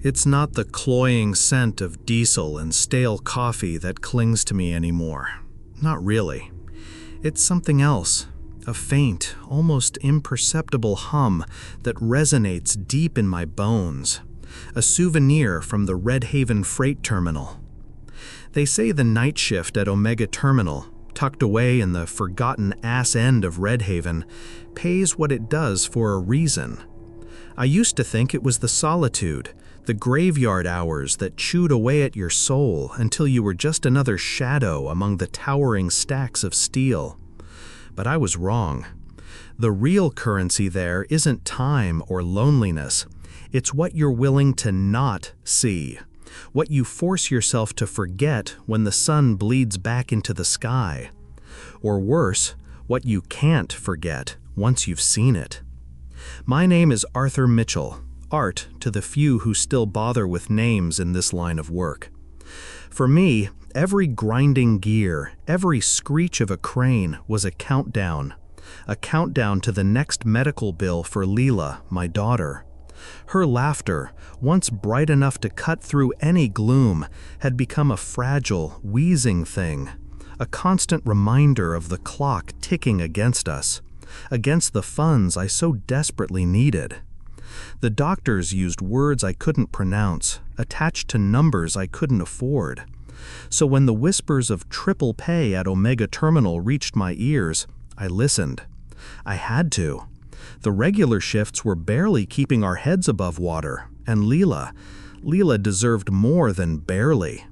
It's not the cloying scent of diesel and stale coffee that clings to me anymore. Not really. It's something else. A faint, almost imperceptible hum that resonates deep in my bones. A souvenir from the Red Haven Freight Terminal. They say the night shift at Omega Terminal, tucked away in the forgotten ass end of Red Haven, pays what it does for a reason. I used to think it was the solitude, the graveyard hours that chewed away at your soul until you were just another shadow among the towering stacks of steel. But I was wrong. The real currency there isn't time or loneliness. It's what you're willing to not see, what you force yourself to forget when the sun bleeds back into the sky. Or worse, what you can't forget once you've seen it. My name is Arthur Mitchell, Art to the few who still bother with names in this line of work. For me, every grinding gear, every screech of a crane was a countdown to the next medical bill for Leela, my daughter. Her laughter, once bright enough to cut through any gloom, had become a fragile, wheezing thing, a constant reminder of the clock ticking against us, against the funds I so desperately needed. The doctors used words I couldn't pronounce, attached to numbers I couldn't afford. So when the whispers of triple pay at Omega Terminal reached my ears, I listened. I had to. The regular shifts were barely keeping our heads above water, and Leela deserved more than barely.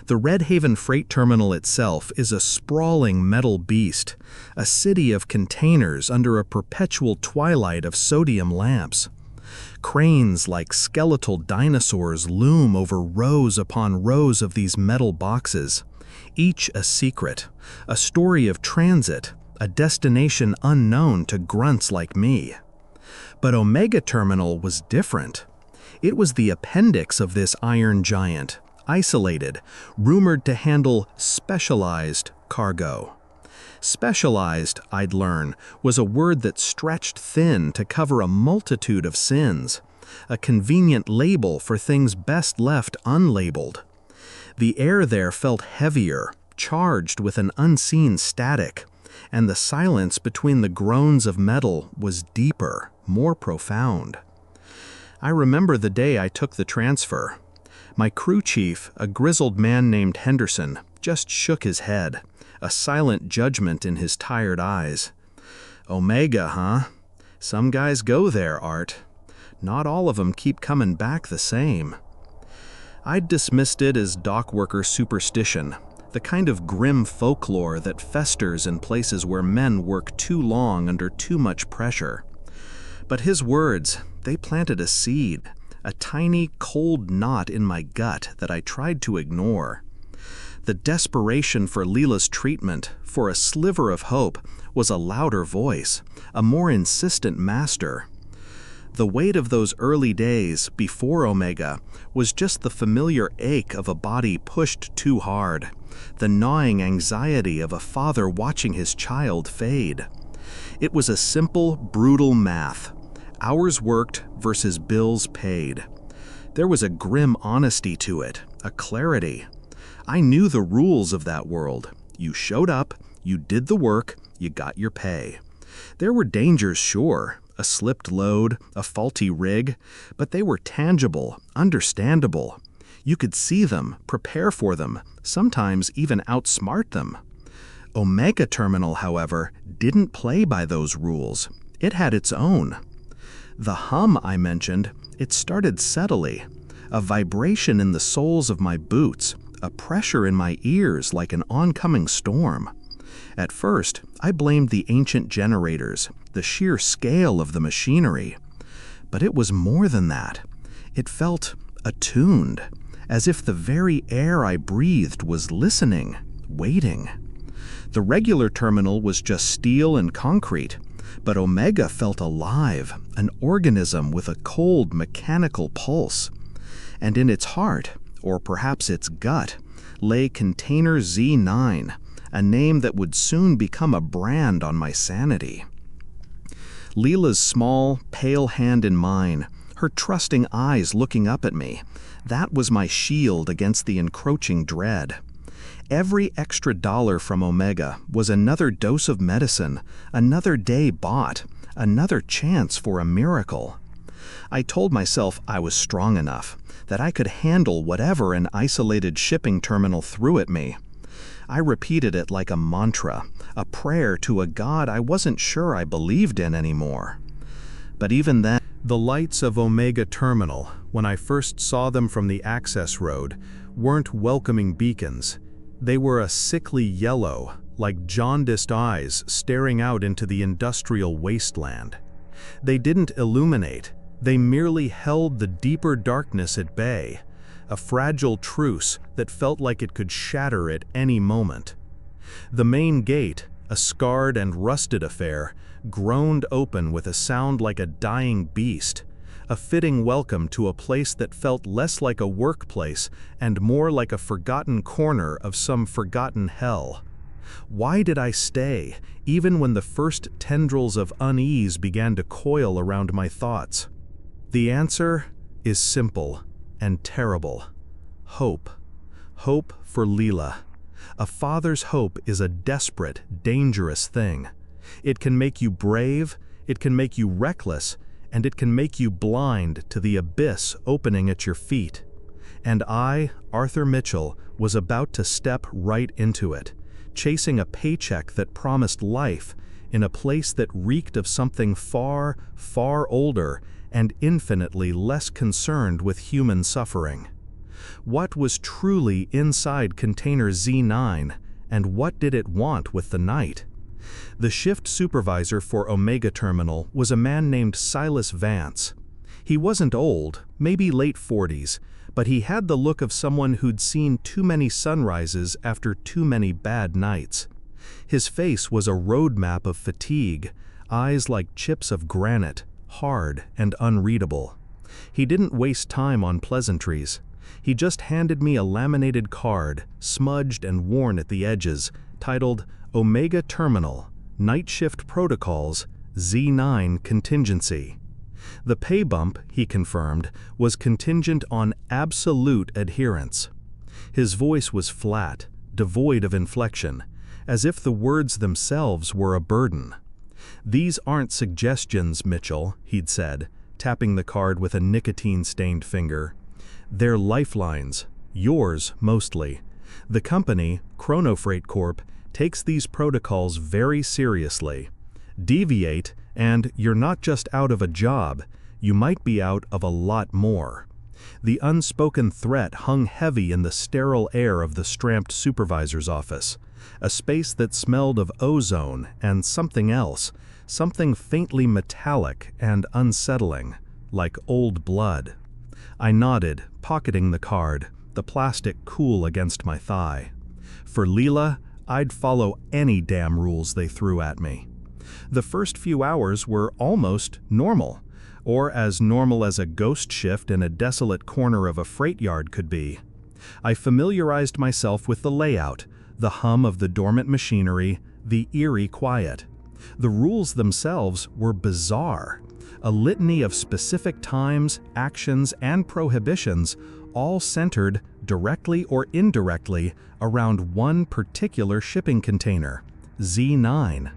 The Red Haven Freight Terminal itself is a sprawling metal beast, a city of containers under a perpetual twilight of sodium lamps. Cranes like skeletal dinosaurs loom over rows upon rows of these metal boxes, each a secret, a story of transit, a destination unknown to grunts like me. But Omega Terminal was different. It was the appendix of this iron giant, isolated, rumored to handle specialized cargo. Specialized, I'd learn, was a word that stretched thin to cover a multitude of sins, a convenient label for things best left unlabeled. The air there felt heavier, charged with an unseen static, and the silence between the groans of metal was deeper, more profound. I remember the day I took the transfer. My crew chief, a grizzled man named Henderson, just shook his head, a silent judgment in his tired eyes. Omega, huh? Some guys go there, Art. Not all of them keep coming back the same. I'd dismissed it as dockworker superstition, the kind of grim folklore that festers in places where men work too long under too much pressure. But his words, they planted a seed, a tiny, cold knot in my gut that I tried to ignore. The desperation for Leela's treatment, for a sliver of hope, was a louder voice, a more insistent master. The weight of those early days, before Omega, was just the familiar ache of a body pushed too hard, the gnawing anxiety of a father watching his child fade. It was a simple, brutal math. Hours worked versus bills paid. There was a grim honesty to it, a clarity. I knew the rules of that world. You showed up, you did the work, you got your pay. There were dangers, sure, a slipped load, a faulty rig, but they were tangible, understandable. You could see them, prepare for them, sometimes even outsmart them. Omega Terminal, however, didn't play by those rules. It had its own. The hum I mentioned, it started subtly, a vibration in the soles of my boots, a pressure in my ears like an oncoming storm. At first, I blamed the ancient generators, the sheer scale of the machinery. But it was more than that. It felt attuned, as if the very air I breathed was listening, waiting. The regular terminal was just steel and concrete, but Omega felt alive, an organism with a cold mechanical pulse. And in its heart, or perhaps its gut, lay Container Z9, a name that would soon become a brand on my sanity. Leela's small, pale hand in mine, her her trusting eyes looking up at me. That was my shield against the encroaching dread. Every extra dollar from Omega was another dose of medicine, another day bought, another chance for a miracle. I told myself I was strong enough, that I could handle whatever an isolated shipping terminal threw at me. I repeated it like a mantra, a prayer to a God I wasn't sure I believed in anymore. But even then, the lights of Omega Terminal, when I first saw them from the access road, weren't welcoming beacons. They were a sickly yellow, like jaundiced eyes staring out into the industrial wasteland. They didn't illuminate, they merely held the deeper darkness at bay, a fragile truce that felt like it could shatter at any moment. The main gate, a scarred and rusted affair, groaned open with a sound like a dying beast, a fitting welcome to a place that felt less like a workplace and more like a forgotten corner of some forgotten hell. Why did I stay, even when the first tendrils of unease began to coil around my thoughts? The answer is simple and terrible. Hope. Hope for Leela. A father's hope is a desperate, dangerous thing. It can make you brave, it can make you reckless, and it can make you blind to the abyss opening at your feet. And I, Arthur Mitchell, was about to step right into it, chasing a paycheck that promised life in a place that reeked of something far, far older and infinitely less concerned with human suffering. What was truly inside container Z9, and what did it want with the night? The shift supervisor for Omega Terminal was a man named Silas Vance. He wasn't old, maybe late 40s, but he had the look of someone who'd seen too many sunrises after too many bad nights. His face was a roadmap of fatigue, eyes like chips of granite, hard and unreadable. He didn't waste time on pleasantries. He just handed me a laminated card, smudged and worn at the edges, titled Omega Terminal, Night Shift Protocols, Z9 Contingency. The pay bump, he confirmed, was contingent on absolute adherence. His voice was flat, devoid of inflection, as if the words themselves were a burden. "These aren't suggestions, Mitchell," he'd said, tapping the card with a nicotine-stained finger. "They're lifelines, yours mostly. The company, Chronofreight Corp., takes these protocols very seriously. Deviate, and you're not just out of a job, you might be out of a lot more." The unspoken threat hung heavy in the sterile air of the stramped supervisor's office, a space that smelled of ozone and something else, something faintly metallic and unsettling, like old blood. I nodded, pocketing the card, the plastic cool against my thigh. For Leela, I'd follow any damn rules they threw at me. The first few hours were almost normal, or as normal as a ghost shift in a desolate corner of a freight yard could be. I familiarized myself with the layout, the hum of the dormant machinery, the eerie quiet. The rules themselves were bizarre, a litany of specific times, actions, and prohibitions, all centered, directly or indirectly, around one particular shipping container, Z9.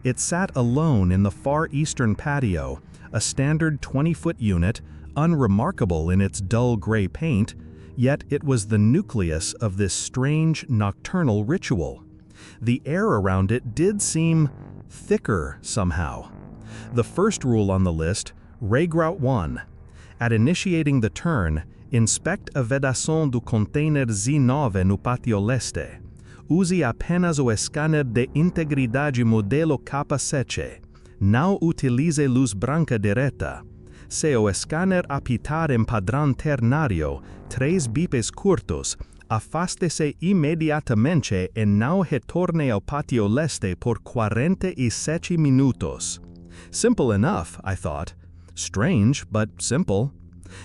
It sat alone in the far eastern patio, a standard 20-foot unit, unremarkable in its dull gray paint, yet it was the nucleus of this strange nocturnal ritual. The air around it did seem thicker somehow. The first rule on the list, Regroute 1. At initiating the turn, inspect a vedação do container Z9 no pátio leste. Use apenas o scanner de integridade modelo K7. Não utilize luz branca direta. Se o scanner apitar em padrão ternário, 3 bipes curtos, afaste-se imediatamente e não retorne ao pátio leste por 47 minutos. Simple enough, I thought. Strange, but simple.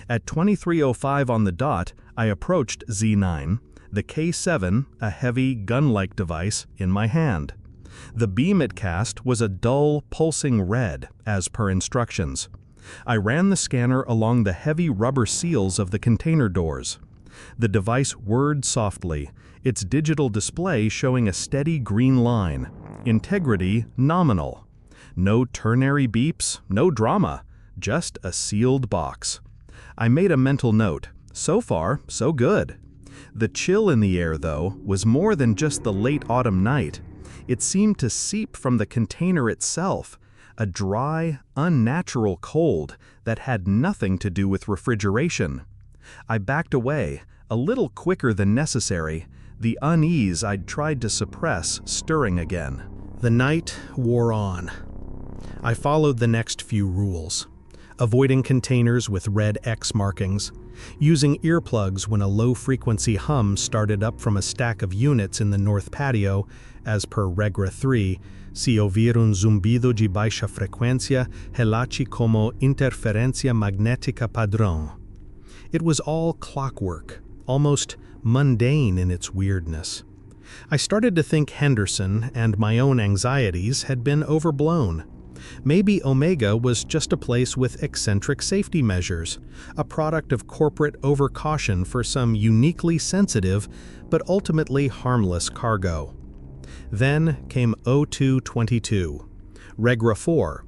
At 23:05 on the dot, I approached Z9, the K7, a heavy, gun-like device, in my hand. The beam it cast was a dull, pulsing red, as per instructions. I ran the scanner along the heavy rubber seals of the container doors. The device whirred softly, its digital display showing a steady green line. Integrity nominal. No ternary beeps, no drama, just a sealed box. I made a mental note. So far, so good. The chill in the air, though, was more than just the late autumn night. It seemed to seep from the container itself, a dry, unnatural cold that had nothing to do with refrigeration. I backed away, a little quicker than necessary, the unease I'd tried to suppress stirring again. The night wore on. I followed the next few rules. Avoiding containers with red X markings, using earplugs when a low-frequency hum started up from a stack of units in the north patio, as per Regra 3, si ouvir un zumbido de baixa frequência, relate como interferência magnética padrão. It was all clockwork, almost mundane in its weirdness. I started to think Henderson and my own anxieties had been overblown. Maybe Omega was just a place with eccentric safety measures, a product of corporate overcaution for some uniquely sensitive but ultimately harmless cargo. Then came O222, Regra 4.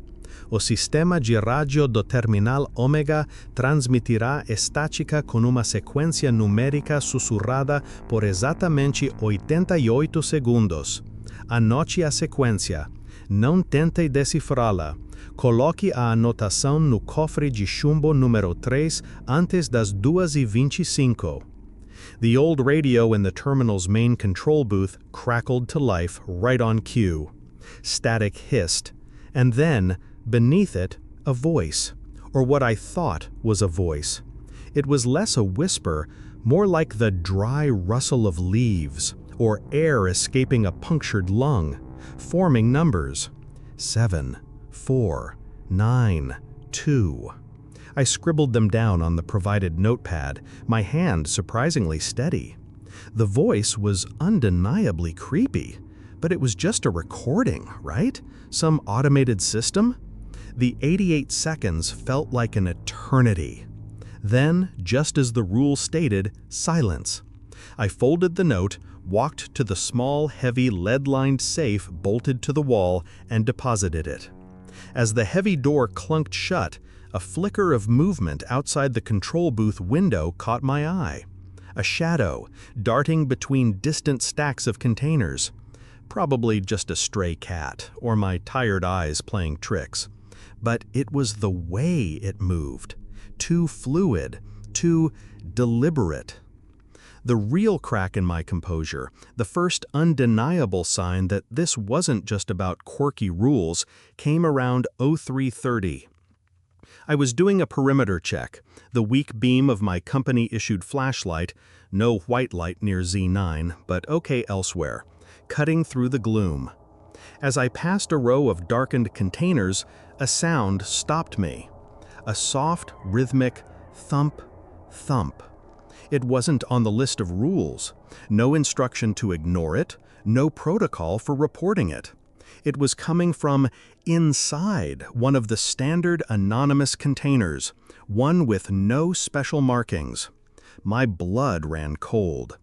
O sistema de rádio do terminal Omega transmitirá estática com uma sequência numérica sussurrada por exatamente 88 segundos. Anote a sequência. Não tente decifrá-la. Coloque a anotação no cofre de chumbo número 3 antes das 2:25. The old radio in the terminal's main control booth crackled to life right on cue. Static hissed, and then, beneath it, a voice, or what I thought was a voice. It was less a whisper, more like the dry rustle of leaves, or air escaping a punctured lung, forming numbers. 7, 4, 9, 2. I scribbled them down on the provided notepad, my hand surprisingly steady. The voice was undeniably creepy, but it was just a recording, right? Some automated system? The 88 seconds felt like an eternity. Then, just as the rule stated, silence. I folded the note, walked to the small, heavy, lead-lined safe bolted to the wall, and deposited it. As the heavy door clunked shut, a flicker of movement outside the control booth window caught my eye. A shadow, darting between distant stacks of containers. Probably just a stray cat, or my tired eyes playing tricks. But it was the way it moved. Too fluid, too deliberate. The real crack in my composure, the first undeniable sign that this wasn't just about quirky rules, came around 0330. I was doing a perimeter check, the weak beam of my company-issued flashlight, no white light near Z9, but okay elsewhere, cutting through the gloom. As I passed a row of darkened containers, a sound stopped me. A soft, rhythmic thump, thump. It wasn't on the list of rules, no instruction to ignore it, no protocol for reporting it. It was coming from inside one of the standard anonymous containers, one with no special markings. My blood ran cold.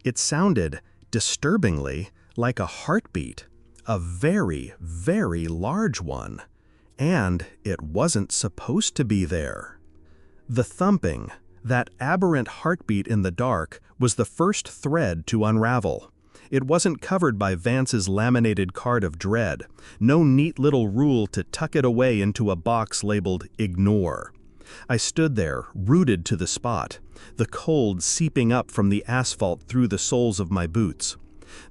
It sounded, disturbingly, like a heartbeat, a very, very large one. And it wasn't supposed to be there. The thumping, that aberrant heartbeat in the dark, was the first thread to unravel. It wasn't covered by Vance's laminated card of dread, no neat little rule to tuck it away into a box labeled ignore. I stood there, rooted to the spot, the cold seeping up from the asphalt through the soles of my boots.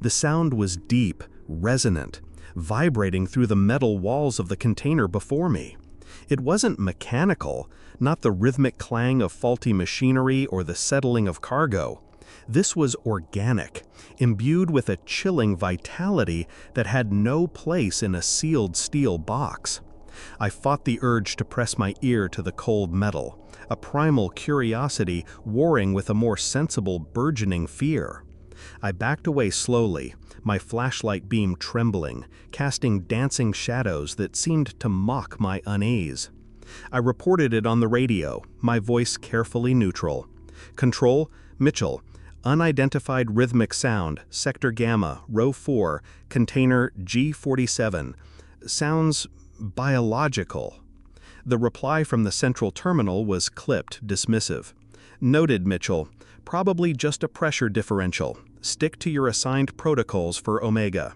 The sound was deep, resonant, vibrating through the metal walls of the container before me. It wasn't mechanical, not the rhythmic clang of faulty machinery or the settling of cargo. This was organic, imbued with a chilling vitality that had no place in a sealed steel box. I fought the urge to press my ear to the cold metal, a primal curiosity warring with a more sensible, burgeoning fear. I backed away slowly, my flashlight beam trembling, casting dancing shadows that seemed to mock my unease. I reported it on the radio, my voice carefully neutral. Control, Mitchell. Unidentified rhythmic sound, Sector Gamma, Row 4, container G47. Sounds biological. The reply from the central terminal was clipped, dismissive. Noted, Mitchell. Probably just a pressure differential. Stick to your assigned protocols for Omega.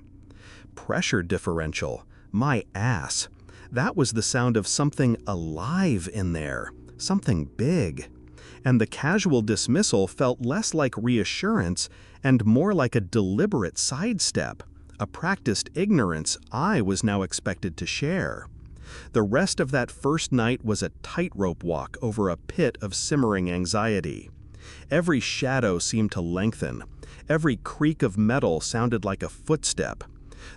Pressure differential? My ass. That was the sound of something alive in there. Something big. And the casual dismissal felt less like reassurance and more like a deliberate sidestep, a practiced ignorance I was now expected to share. The rest of that first night was a tightrope walk over a pit of simmering anxiety. Every shadow seemed to lengthen. Every creak of metal sounded like a footstep.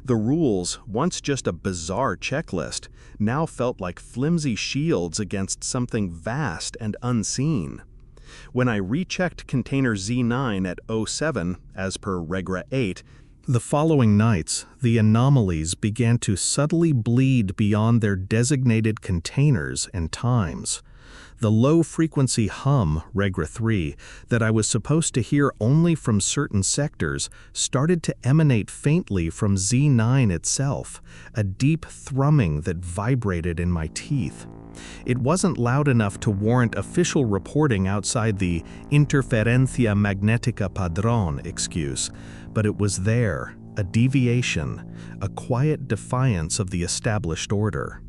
The rules, once just a bizarre checklist, now felt like flimsy shields against something vast and unseen. When I rechecked container Z9 at 07, as per Regra 8, the following nights, the anomalies began to subtly bleed beyond their designated containers and times. The low-frequency hum, Regra 3, that I was supposed to hear only from certain sectors started to emanate faintly from Z9 itself, a deep thrumming that vibrated in my teeth. It wasn't loud enough to warrant official reporting outside the interferencia magnetica padrón excuse, but it was there, a deviation, a quiet defiance of the established order.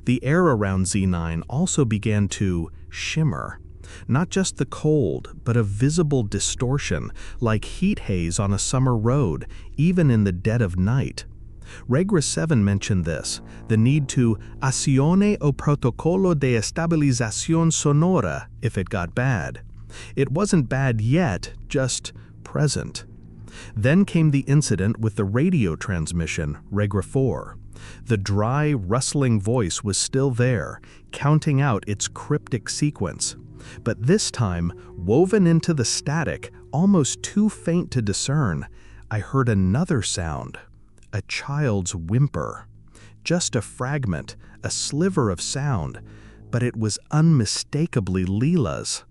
The air around Z9 also began to shimmer. Not just the cold, but a visible distortion, like heat haze on a summer road, even in the dead of night. Regra 7 mentioned this, the need to acione o protocolo de estabilización sonora if it got bad. It wasn't bad yet, just present. Then came the incident with the radio transmission, Regra 4. The dry, rustling voice was still there, counting out its cryptic sequence. But this time, woven into the static, almost too faint to discern, I heard another sound. A child's whimper. Just a fragment, a sliver of sound, but it was unmistakably Leela's.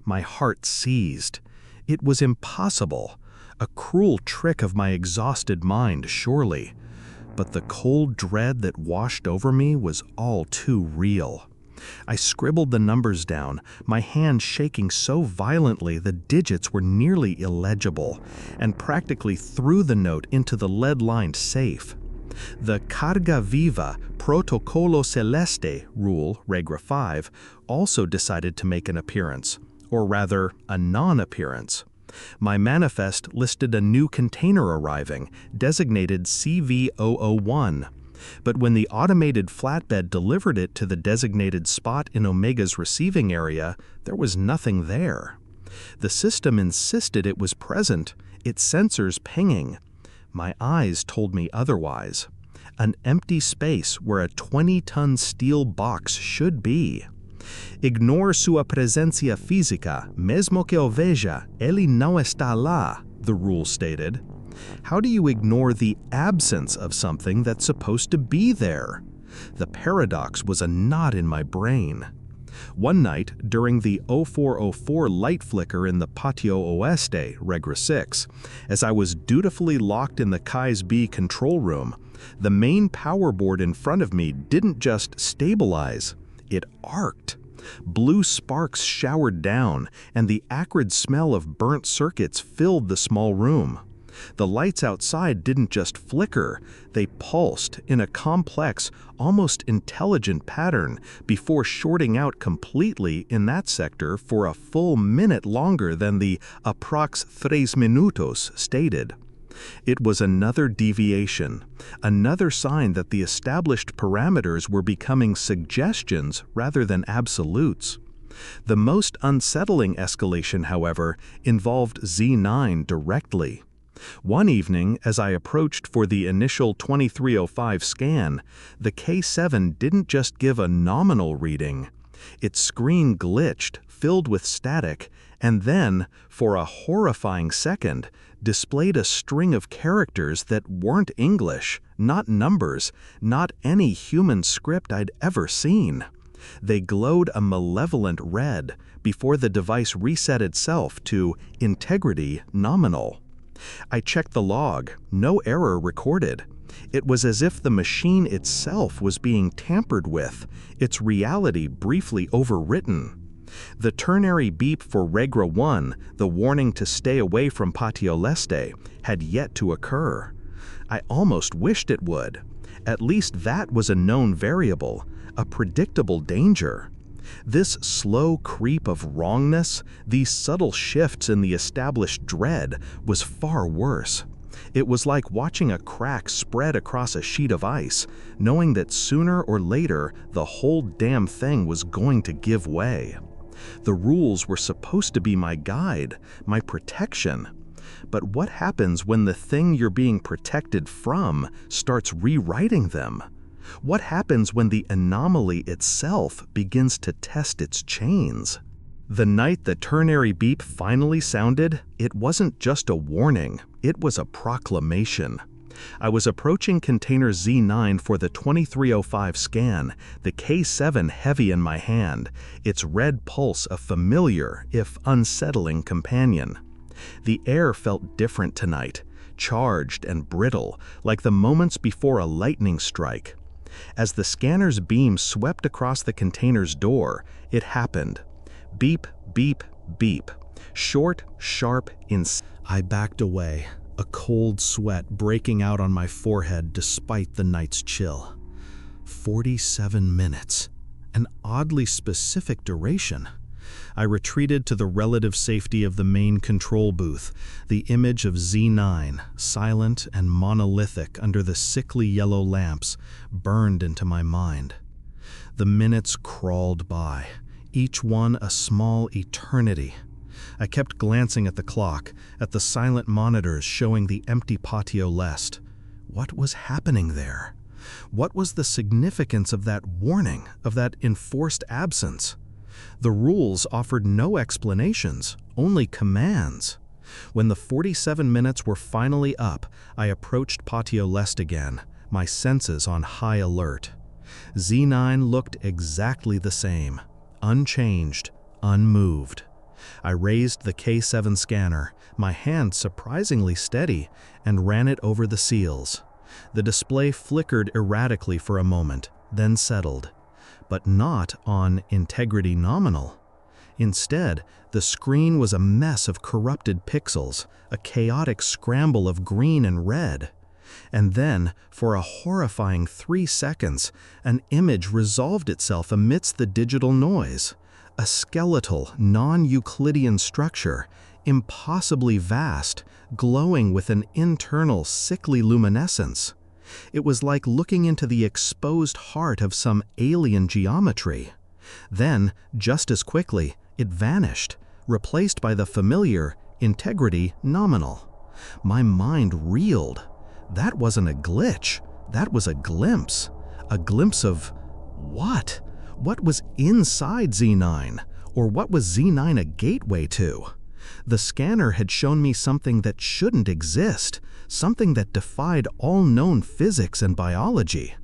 My heart seized. It was impossible. A cruel trick of my exhausted mind, surely. But the cold dread that washed over me was all too real. I scribbled the numbers down, my hand shaking so violently the digits were nearly illegible, and practically threw the note into the lead-lined safe. The Carga Viva Protocolo Celeste rule, Regra 5, also decided to make an appearance, or rather, a non-appearance. My manifest listed a new container arriving, designated CV001. But when the automated flatbed delivered it to the designated spot in Omega's receiving area, there was nothing there. The system insisted it was present, its sensors pinging. My eyes told me otherwise. An empty space where a 20-ton steel box should be. Ignore sua presencia física, mesmo que o veja, ele não está lá, the rule stated. How do you ignore the absence of something that's supposed to be there? The paradox was a knot in my brain. One night, during the 0404 light flicker in the Patio Oeste, Regra 6, as I was dutifully locked in the Kais B control room, the main power board in front of me didn't just stabilize, it arced. Blue sparks showered down, and the acrid smell of burnt circuits filled the small room. The lights outside didn't just flicker, they pulsed in a complex, almost intelligent pattern before shorting out completely in that sector for a full minute longer than the approx 3 minutos stated. It was another deviation, another sign that the established parameters were becoming suggestions rather than absolutes. The most unsettling escalation, however, involved Z9 directly. One evening, as I approached for the initial 2305 scan, the K7 didn't just give a nominal reading. Its screen glitched, filled with static, and then, for a horrifying second, displayed a string of characters that weren't English, not numbers, not any human script I'd ever seen. They glowed a malevolent red before the device reset itself to integrity nominal. I checked the log, no error recorded. It was as if the machine itself was being tampered with, its reality briefly overwritten. The ternary beep for Regra 1, the warning to stay away from Patio Leste, had yet to occur. I almost wished it would. At least that was a known variable, a predictable danger. This slow creep of wrongness, these subtle shifts in the established dread, was far worse. It was like watching a crack spread across a sheet of ice, knowing that sooner or later the whole damn thing was going to give way. The rules were supposed to be my guide, my protection. But what happens when the thing you're being protected from starts rewriting them? What happens when the anomaly itself begins to test its chains? The night the ternary beep finally sounded, it wasn't just a warning, it was a proclamation. I was approaching container Z9 for the 2305 scan, the K7 heavy in my hand, its red pulse a familiar, if unsettling, companion. The air felt different tonight, charged and brittle, like the moments before a lightning strike. As the scanner's beam swept across the container's door, it happened. Beep, beep, beep. Short, sharp, I backed away, a cold sweat breaking out on my forehead despite the night's chill. 47 minutes. An oddly specific duration. I retreated to the relative safety of the main control booth, the image of Z9, silent and monolithic under the sickly yellow lamps, burned into my mind. The minutes crawled by, each one a small eternity. I kept glancing at the clock, at the silent monitors showing the empty Patio Leste. What was happening there? What was the significance of that warning, of that enforced absence? The rules offered no explanations, only commands. When the 47 minutes were finally up, I approached Patio Leste again, my senses on high alert. Z9 looked exactly the same, unchanged, unmoved. I raised the K7 scanner, my hand surprisingly steady, and ran it over the seals. The display flickered erratically for a moment, then settled. But not on integrity nominal. Instead, the screen was a mess of corrupted pixels, a chaotic scramble of green and red. And then, for a horrifying 3 seconds, an image resolved itself amidst the digital noise. A skeletal, non-Euclidean structure, impossibly vast, glowing with an internal, sickly luminescence. It was like looking into the exposed heart of some alien geometry. Then, just as quickly, it vanished, replaced by the familiar integrity nominal. My mind reeled. That wasn't a glitch. That was a glimpse. A glimpse of what? What was inside Z9? Or what was Z9 a gateway to? The scanner had shown me something that shouldn't exist, something that defied all known physics and biology.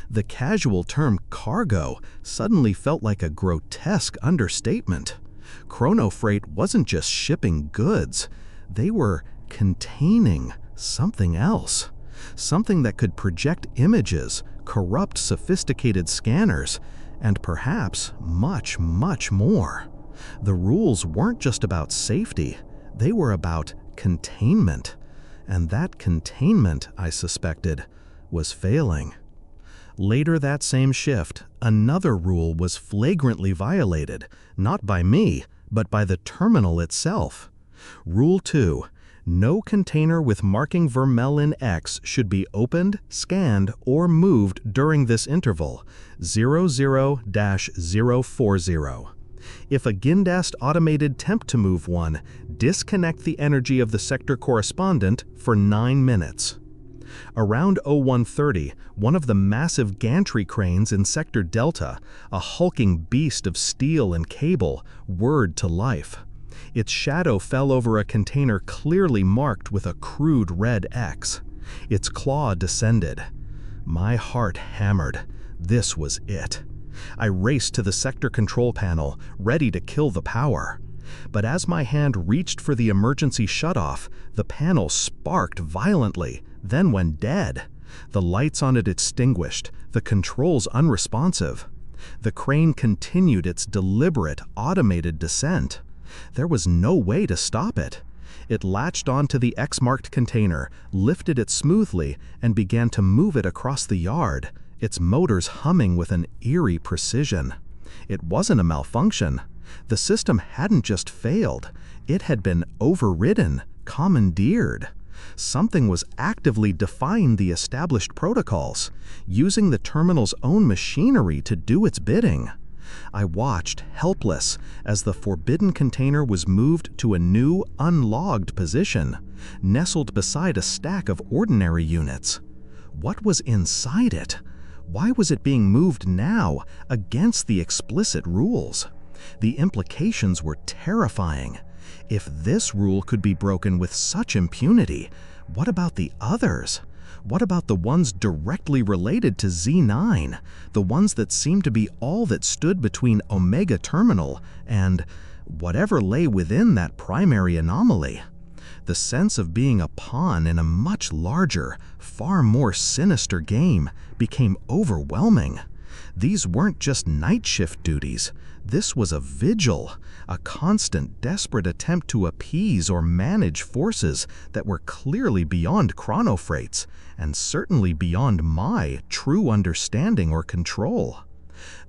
The casual term cargo suddenly felt like a grotesque understatement. Chronofreight wasn't just shipping goods, they were containing something else. Something that could project images, corrupt sophisticated scanners, and perhaps much, much more. The rules weren't just about safety, they were about containment. And that containment, I suspected, was failing. Later that same shift, another rule was flagrantly violated, not by me, but by the terminal itself. Rule 2. No container with marking Vermelin X should be opened, scanned, or moved during this interval, 00-040. If a Gindast automated tempt to move one, disconnect the energy of the sector correspondent for 9 minutes. Around 0130, one of the massive gantry cranes in Sector Delta, a hulking beast of steel and cable, whirred to life. Its shadow fell over a container clearly marked with a crude red X. Its claw descended. My heart hammered. This was it. I raced to the sector control panel, ready to kill the power. But as my hand reached for the emergency shutoff, the panel sparked violently, then went dead. The lights on it extinguished, the controls unresponsive. The crane continued its deliberate, automated descent. There was no way to stop it. It latched onto the X-marked container, lifted it smoothly, and began to move it across the yard, its motors humming with an eerie precision. It wasn't a malfunction. The system hadn't just failed. It had been overridden, commandeered. Something was actively defying the established protocols, using the terminal's own machinery to do its bidding. I watched, helpless, as the forbidden container was moved to a new, unlogged position, nestled beside a stack of ordinary units. What was inside it? Why was it being moved now, against the explicit rules? The implications were terrifying. If this rule could be broken with such impunity, what about the others? What about the ones directly related to Z9, the ones that seemed to be all that stood between Omega Terminal and whatever lay within that primary anomaly? The sense of being a pawn in a much larger, far more sinister game became overwhelming. These weren't just night shift duties. This was a vigil, a constant, desperate attempt to appease or manage forces that were clearly beyond Chronofreight's, and certainly beyond my true understanding or control.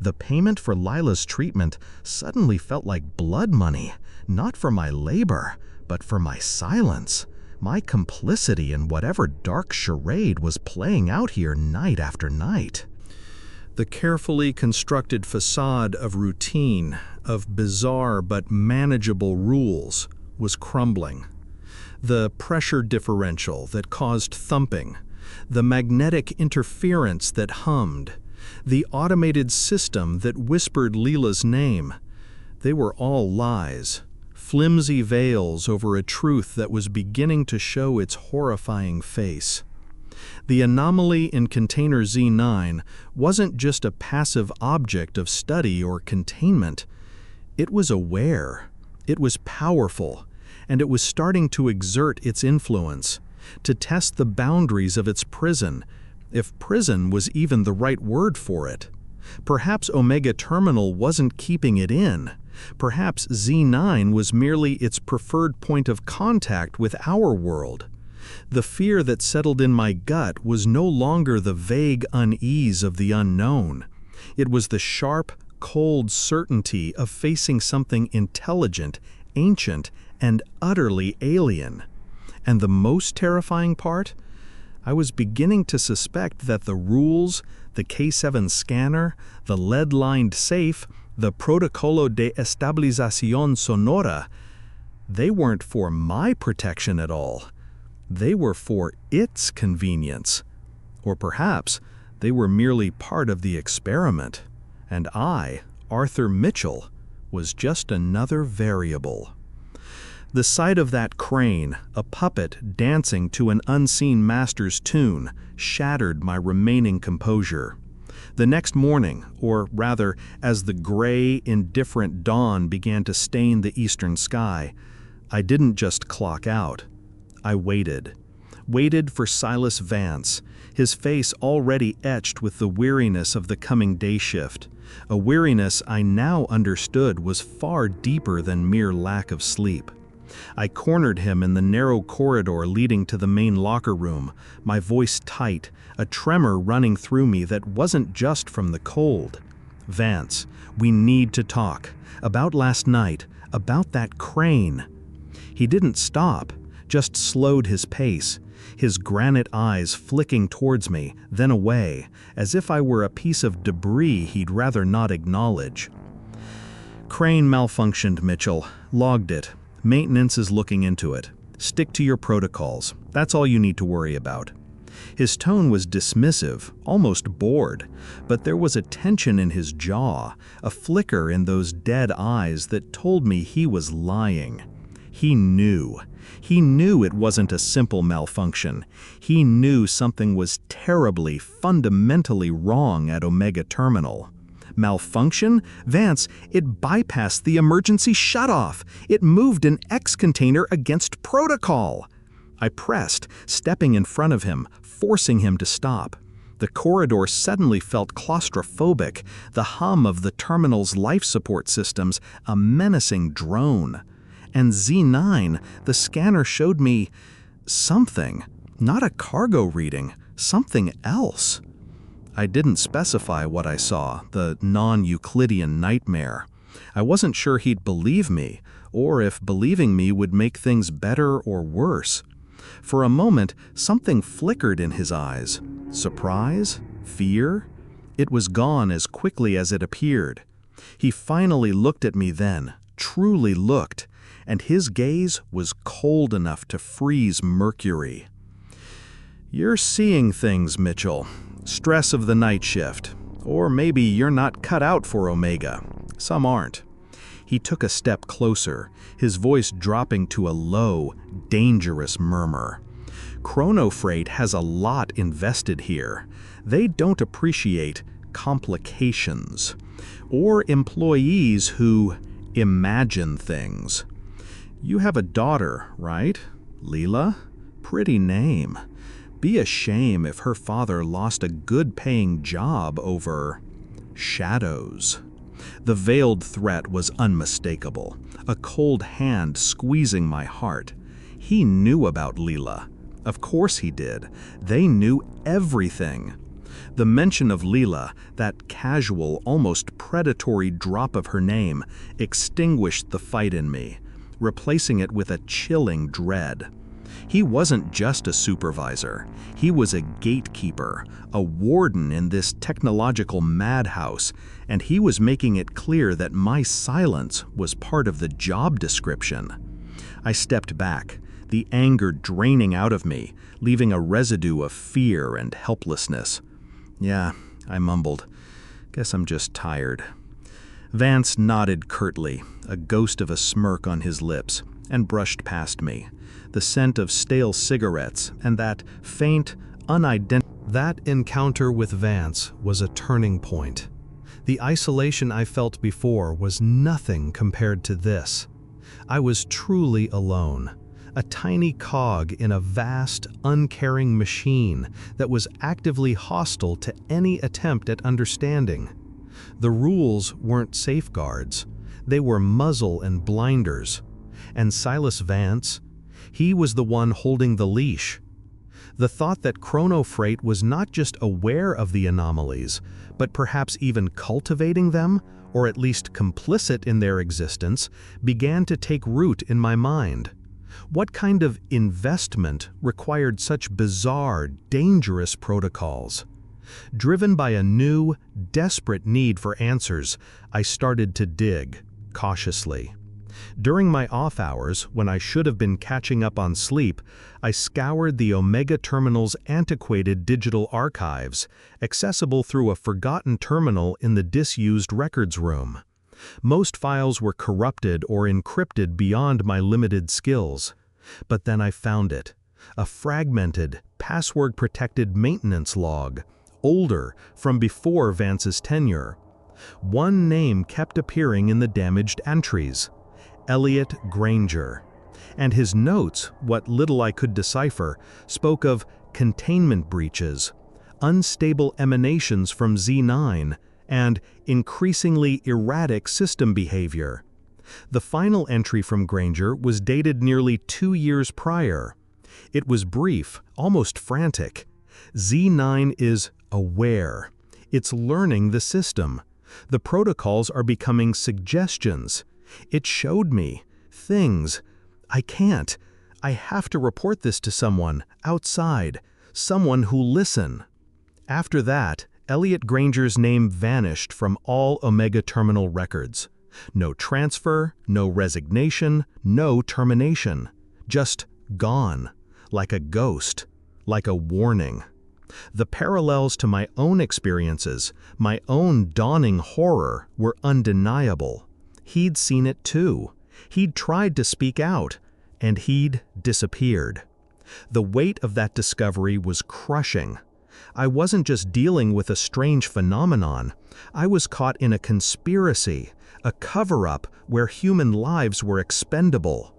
The payment for Lila's treatment suddenly felt like blood money, not for my labor, but for my silence, my complicity in whatever dark charade was playing out here night after night. The carefully constructed facade of routine, of bizarre but manageable rules, was crumbling. The pressure differential that caused thumping, the magnetic interference that hummed, the automated system that whispered Leela's name, they were all lies, flimsy veils over a truth that was beginning to show its horrifying face. The anomaly in Container Z9 wasn't just a passive object of study or containment. It was aware, it was powerful, and it was starting to exert its influence, to test the boundaries of its prison, if prison was even the right word for it. Perhaps Omega Terminal wasn't keeping it in. Perhaps Z9 was merely its preferred point of contact with our world. The fear that settled in my gut was no longer the vague unease of the unknown. It was the sharp, cold certainty of facing something intelligent, ancient, and utterly alien. And the most terrifying part? I was beginning to suspect that the rules, the K7 scanner, the lead-lined safe, the Protocolo de Estabilización Sonora, they weren't for my protection at all. They were for its convenience. Or perhaps they were merely part of the experiment, and I, Arthur Mitchell, was just another variable. The sight of that crane, a puppet dancing to an unseen master's tune, shattered my remaining composure. The next morning, or rather, as the gray, indifferent dawn began to stain the eastern sky, I didn't just clock out. I waited for Silas Vance, his face already etched with the weariness of the coming day shift, a weariness I now understood was far deeper than mere lack of sleep. I cornered him in the narrow corridor leading to the main locker room, my voice tight, a tremor running through me that wasn't just from the cold. "Vance, we need to talk. About last night, about that crane." He didn't stop, just slowed his pace, his granite eyes flicking towards me, then away, as if I were a piece of debris he'd rather not acknowledge. "Crane malfunctioned, Mitchell. Logged it. Maintenance is looking into it. Stick to your protocols. That's all you need to worry about." His tone was dismissive, almost bored, but there was a tension in his jaw, a flicker in those dead eyes that told me he was lying. He knew. He knew it wasn't a simple malfunction. He knew something was terribly, fundamentally wrong at Omega Terminal. Malfunction? Vance, it bypassed the emergency shutoff. It moved an X container against protocol. I pressed, stepping in front of him, forcing him to stop. The corridor suddenly felt claustrophobic, the hum of the terminal's life support systems a menacing drone. And Z9, the scanner showed me something, not a cargo reading, something else. I didn't specify what I saw, the non-Euclidean nightmare. I wasn't sure he'd believe me, or if believing me would make things better or worse. For a moment, something flickered in his eyes. Surprise? Fear? It was gone as quickly as it appeared. He finally looked at me then, truly looked, and his gaze was cold enough to freeze mercury. "You're seeing things, Mitchell. Stress of the night shift. Or maybe you're not cut out for Omega. Some aren't." He took a step closer, his voice dropping to a low, dangerous murmur. "Chronofreight has a lot invested here. They don't appreciate complications. Or employees who imagine things. You have a daughter, right? Leela? Pretty name. Be a shame if her father lost a good-paying job over shadows." The veiled threat was unmistakable, a cold hand squeezing my heart. He knew about Leela. Of course he did. They knew everything. The mention of Leela, that casual, almost predatory drop of her name, extinguished the fight in me, replacing it with a chilling dread. He wasn't just a supervisor. He was a gatekeeper, a warden in this technological madhouse, and he was making it clear that my silence was part of the job description. I stepped back, the anger draining out of me, leaving a residue of fear and helplessness. "Yeah," I mumbled. "Guess I'm just tired." Vance nodded curtly, a ghost of a smirk on his lips, and brushed past me. The scent of stale cigarettes and that faint, That encounter with Vance was a turning point. The isolation I felt before was nothing compared to this. I was truly alone, a tiny cog in a vast, uncaring machine that was actively hostile to any attempt at understanding. The rules weren't safeguards. They were muzzle and blinders. And Silas Vance, he was the one holding the leash. The thought that Chronofreight was not just aware of the anomalies, but perhaps even cultivating them, or at least complicit in their existence, began to take root in my mind. What kind of investment required such bizarre, dangerous protocols? Driven by a new, desperate need for answers, I started to dig, cautiously. During my off hours, when I should have been catching up on sleep, I scoured the Omega Terminal's antiquated digital archives, accessible through a forgotten terminal in the disused records room. Most files were corrupted or encrypted beyond my limited skills. But then I found it, a fragmented, password-protected maintenance log, older, from before Vance's tenure. One name kept appearing in the damaged entries: Elliot Granger. And his notes, what little I could decipher, spoke of containment breaches, unstable emanations from Z9, and increasingly erratic system behavior. The final entry from Granger was dated nearly 2 years prior. It was brief, almost frantic. Z9 is aware. It's learning the system. The protocols are becoming suggestions. It showed me things. I have to report this to someone, outside, someone who'll listen. After that, Elliot Granger's name vanished from all Omega Terminal records. No transfer, no resignation, no termination. Just gone, like a ghost, like a warning. The parallels to my own experiences, my own dawning horror, were undeniable. He'd seen it too. He'd tried to speak out, and he'd disappeared. The weight of that discovery was crushing. I wasn't just dealing with a strange phenomenon. I was caught in a conspiracy, a cover-up where human lives were expendable.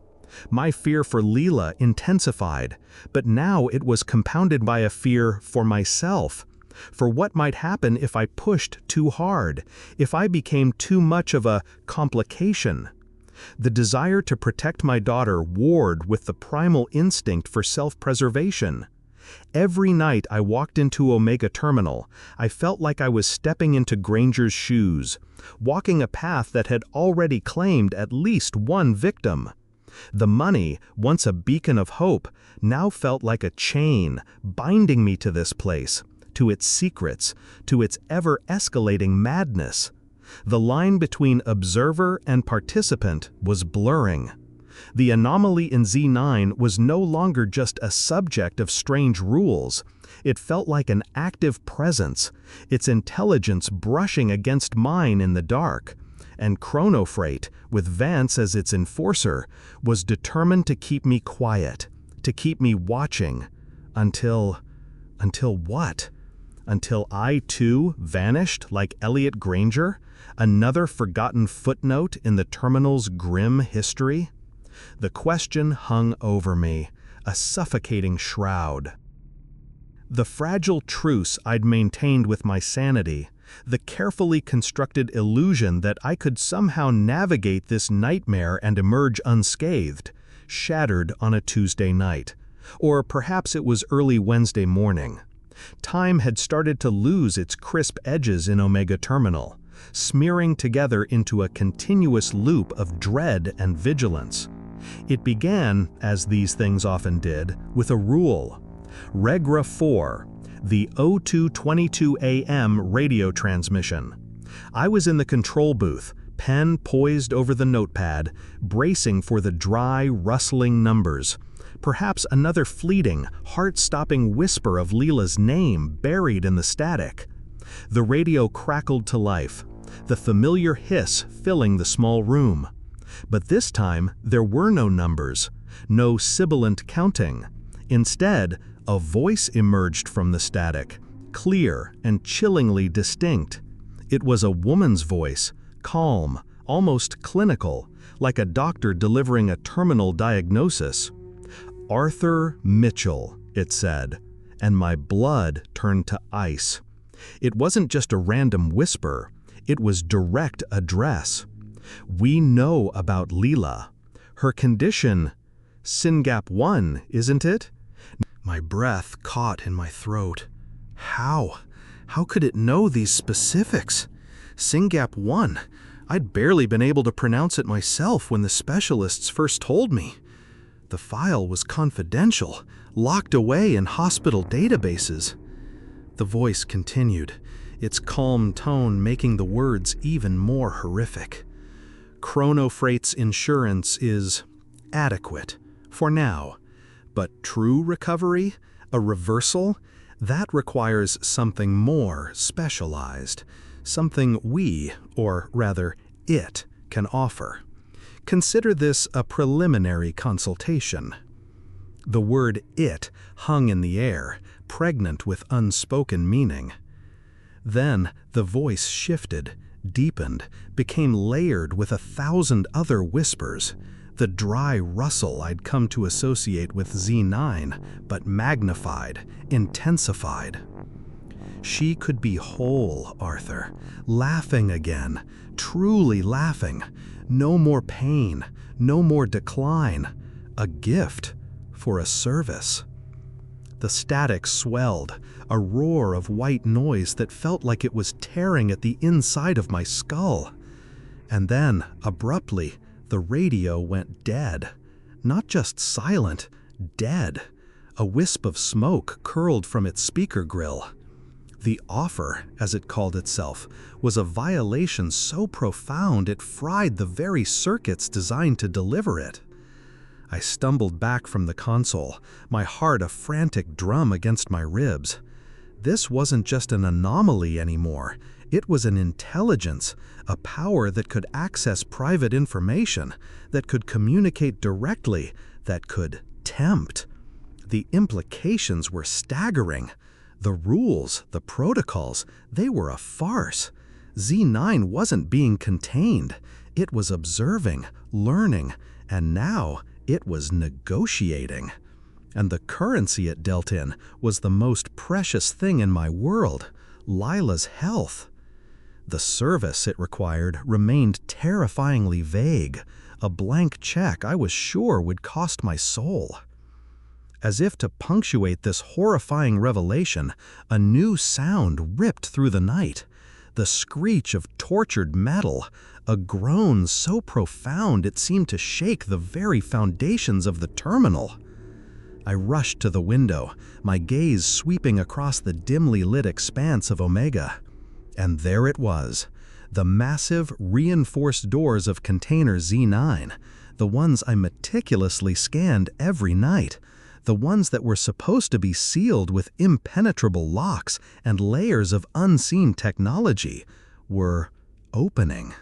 My fear for Leela intensified, but now it was compounded by a fear for myself, for what might happen if I pushed too hard, if I became too much of a complication. The desire to protect my daughter warred with the primal instinct for self-preservation. Every night I walked into Omega Terminal, I felt like I was stepping into Granger's shoes, walking a path that had already claimed at least one victim. The money, once a beacon of hope, now felt like a chain binding me to this place, to its secrets, to its ever-escalating madness. The line between observer and participant was blurring. The anomaly in Z9 was no longer just a subject of strange rules. It felt like an active presence, its intelligence brushing against mine in the dark. And Chronofreight, with Vance as its enforcer, was determined to keep me quiet, to keep me watching. Until what? Until I, too, vanished like Elliot Granger, another forgotten footnote in the terminal's grim history? The question hung over me, a suffocating shroud. The fragile truce I'd maintained with my sanity, the carefully constructed illusion that I could somehow navigate this nightmare and emerge unscathed, shattered on a Tuesday night. Or perhaps it was early Wednesday morning. Time had started to lose its crisp edges in Omega Terminal, smearing together into a continuous loop of dread and vigilance. It began, as these things often did, with a rule. Regra 4, the 0222 AM radio transmission. I was in the control booth, pen poised over the notepad, bracing for the dry, rustling numbers. Perhaps another fleeting, heart-stopping whisper of Leela's name buried in the static. The radio crackled to life, the familiar hiss filling the small room. But this time, there were no numbers, no sibilant counting. Instead, a voice emerged from the static, clear and chillingly distinct. It was a woman's voice, calm, almost clinical, like a doctor delivering a terminal diagnosis. "Arthur Mitchell," it said, and my blood turned to ice. It wasn't just a random whisper, it was direct address. "We know about Leela. Her condition, SYNGAP 1, isn't it?" My breath caught in my throat. How could it know these specifics? SYNGAP 1. I'd barely been able to pronounce it myself when the specialists first told me. The file was confidential, locked away in hospital databases. The voice continued, its calm tone making the words even more horrific. "Chronofreight's insurance is adequate, for now. But true recovery, a reversal, that requires something more specialized, something we, or rather it, can offer. Consider this a preliminary consultation." The word "it" hung in the air, pregnant with unspoken meaning. Then the voice shifted, deepened, became layered with 1,000 other whispers, the dry rustle I'd come to associate with Z9, but magnified, intensified. She could be whole, Arthur, laughing again, truly laughing. No more pain, no more decline. A gift for a service. The static swelled, a roar of white noise that felt like it was tearing at the inside of my skull. And then, abruptly, the radio went dead. Not just silent, dead. A wisp of smoke curled from its speaker grill. The offer, as it called itself, was a violation so profound it fried the very circuits designed to deliver it. I stumbled back from the console, my heart a frantic drum against my ribs. This wasn't just an anomaly anymore. It was an intelligence, a power that could access private information, that could communicate directly, that could tempt. The implications were staggering. The rules, the protocols, they were a farce. Z9 wasn't being contained. It was observing, learning, and now it was negotiating. And the currency it dealt in was the most precious thing in my world, Lila's health. The service it required remained terrifyingly vague, a blank check I was sure would cost my soul. As if to punctuate this horrifying revelation, a new sound ripped through the night. The screech of tortured metal, a groan so profound it seemed to shake the very foundations of the terminal. I rushed to the window, my gaze sweeping across the dimly lit expanse of Omega. And there it was, the massive, reinforced doors of Container Z9, the ones I meticulously scanned every night, the ones that were supposed to be sealed with impenetrable locks and layers of unseen technology, were opening.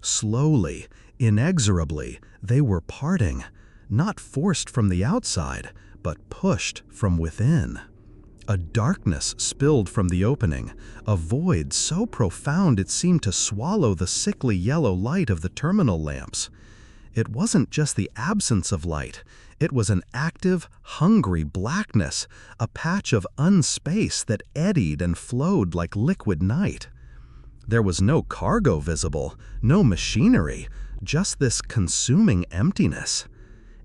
Slowly, inexorably, they were parting, not forced from the outside, but pushed from within. A darkness spilled from the opening, a void so profound it seemed to swallow the sickly yellow light of the terminal lamps. It wasn't just the absence of light, it was an active, hungry blackness, a patch of unspace that eddied and flowed like liquid night. There was no cargo visible, no machinery, just this consuming emptiness.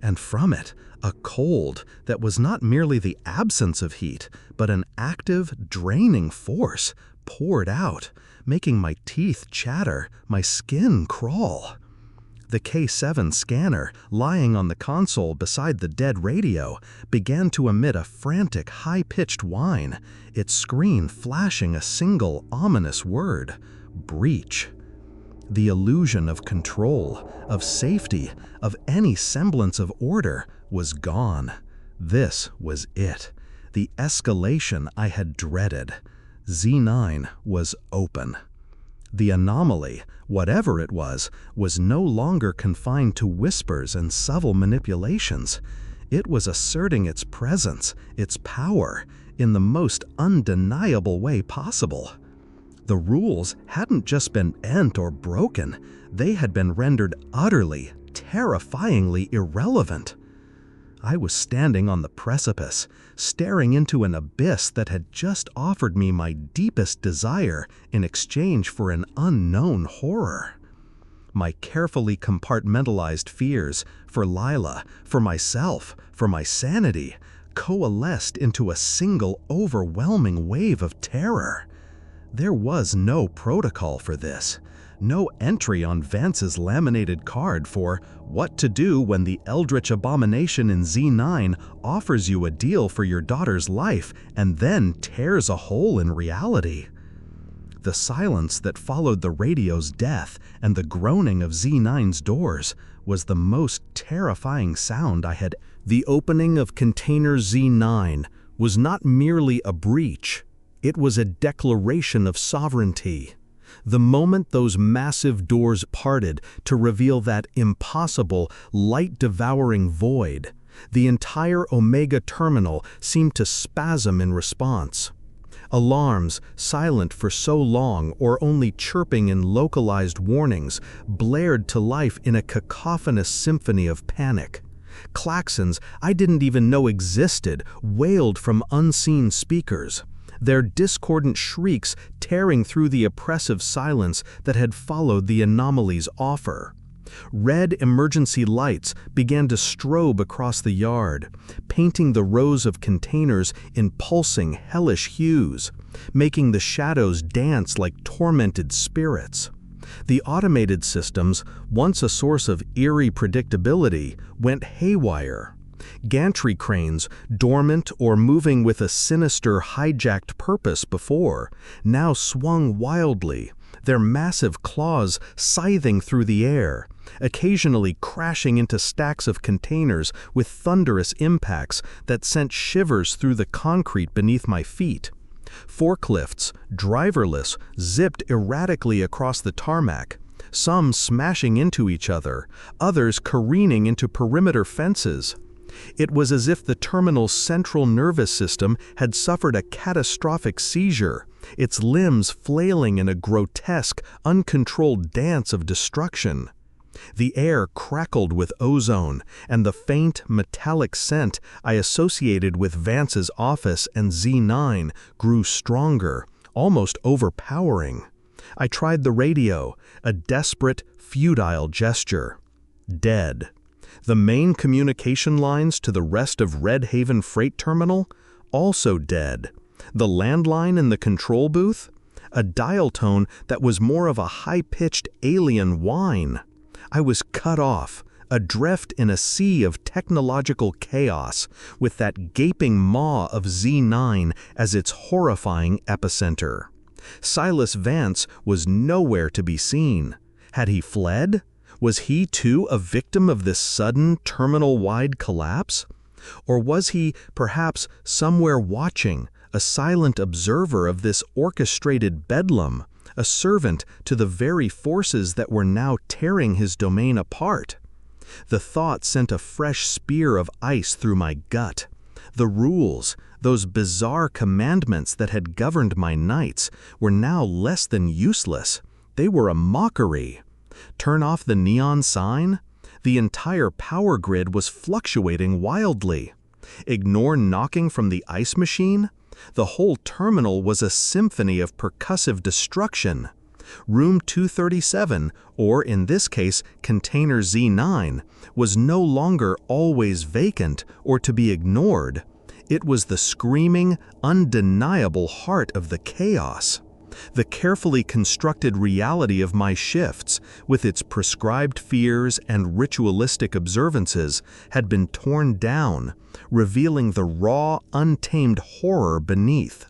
And from it, a cold that was not merely the absence of heat, but an active, draining force poured out, making my teeth chatter, my skin crawl. The K7 scanner, lying on the console beside the dead radio, began to emit a frantic, high-pitched whine, its screen flashing a single ominous word: breach. The illusion of control, of safety, of any semblance of order was gone. This was it, the escalation I had dreaded. Z9 was open. The anomaly, whatever it was no longer confined to whispers and subtle manipulations. It was asserting its presence, its power, in the most undeniable way possible. The rules hadn't just been bent or broken, they had been rendered utterly, terrifyingly irrelevant. I was standing on the precipice, staring into an abyss that had just offered me my deepest desire in exchange for an unknown horror. My carefully compartmentalized fears for Lila, for myself, for my sanity, coalesced into a single overwhelming wave of terror. There was no protocol for this. No entry on Vance's laminated card for what to do when the eldritch abomination in Z9 offers you a deal for your daughter's life and then tears a hole in reality. The silence that followed the radio's death and the groaning of Z9's doors was the most terrifying sound I had. The opening of Container Z9 was not merely a breach, it was a declaration of sovereignty. The moment those massive doors parted to reveal that impossible, light-devouring void, the entire Omega terminal seemed to spasm in response. Alarms, silent for so long or only chirping in localized warnings, blared to life in a cacophonous symphony of panic. Klaxons I didn't even know existed wailed from unseen speakers, their discordant shrieks tearing through the oppressive silence that had followed the anomaly's offer. Red emergency lights began to strobe across the yard, painting the rows of containers in pulsing, hellish hues, making the shadows dance like tormented spirits. The automated systems, once a source of eerie predictability, went haywire. Gantry cranes, dormant or moving with a sinister, hijacked purpose before, now swung wildly, their massive claws scything through the air, occasionally crashing into stacks of containers with thunderous impacts that sent shivers through the concrete beneath my feet. Forklifts, driverless, zipped erratically across the tarmac, some smashing into each other, others careening into perimeter fences. It was as if the terminal's central nervous system had suffered a catastrophic seizure, its limbs flailing in a grotesque, uncontrolled dance of destruction. The air crackled with ozone, and the faint, metallic scent I associated with Vance's office and Z9 grew stronger, almost overpowering. I tried the radio, a desperate, futile gesture. Dead. The main communication lines to the rest of Red Haven Freight Terminal? Also dead. The landline in the control booth? A dial tone that was more of a high-pitched alien whine. I was cut off, adrift in a sea of technological chaos, with that gaping maw of Z9 as its horrifying epicenter. Silas Vance was nowhere to be seen. Had he fled? Was he too a victim of this sudden terminal-wide collapse? Or was he, perhaps, somewhere watching, a silent observer of this orchestrated bedlam, a servant to the very forces that were now tearing his domain apart? The thought sent a fresh spear of ice through my gut. The rules, those bizarre commandments that had governed my nights, were now less than useless. They were a mockery. Turn off the neon sign? The entire power grid was fluctuating wildly. Ignore knocking from the ice machine? The whole terminal was a symphony of percussive destruction. Room 237, or in this case, Container Z9, was no longer always vacant or to be ignored. It was the screaming, undeniable heart of the chaos. The carefully constructed reality of my shifts, with its prescribed fears and ritualistic observances, had been torn down, revealing the raw, untamed horror beneath.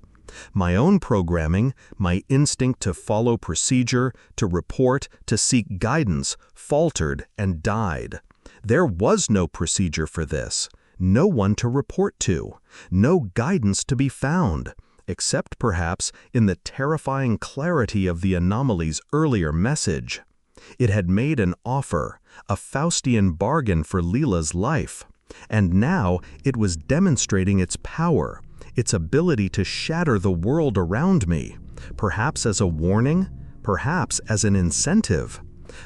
My own programming, my instinct to follow procedure, to report, to seek guidance, faltered and died. There was no procedure for this, no one to report to, no guidance to be found, except perhaps in the terrifying clarity of the anomaly's earlier message. It had made an offer, a Faustian bargain for Leela's life, and now it was demonstrating its power, its ability to shatter the world around me, perhaps as a warning, perhaps as an incentive.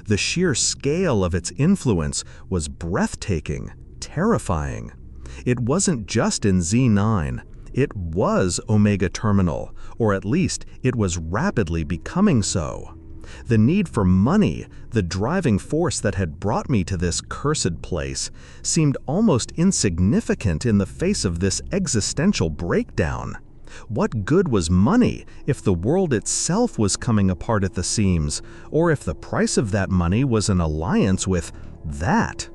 The sheer scale of its influence was breathtaking, terrifying. It wasn't just in Z9. It was Omega Terminal, or at least it was rapidly becoming so. The need for money, the driving force that had brought me to this cursed place, seemed almost insignificant in the face of this existential breakdown. What good was money if the world itself was coming apart at the seams, or if the price of that money was an alliance with that?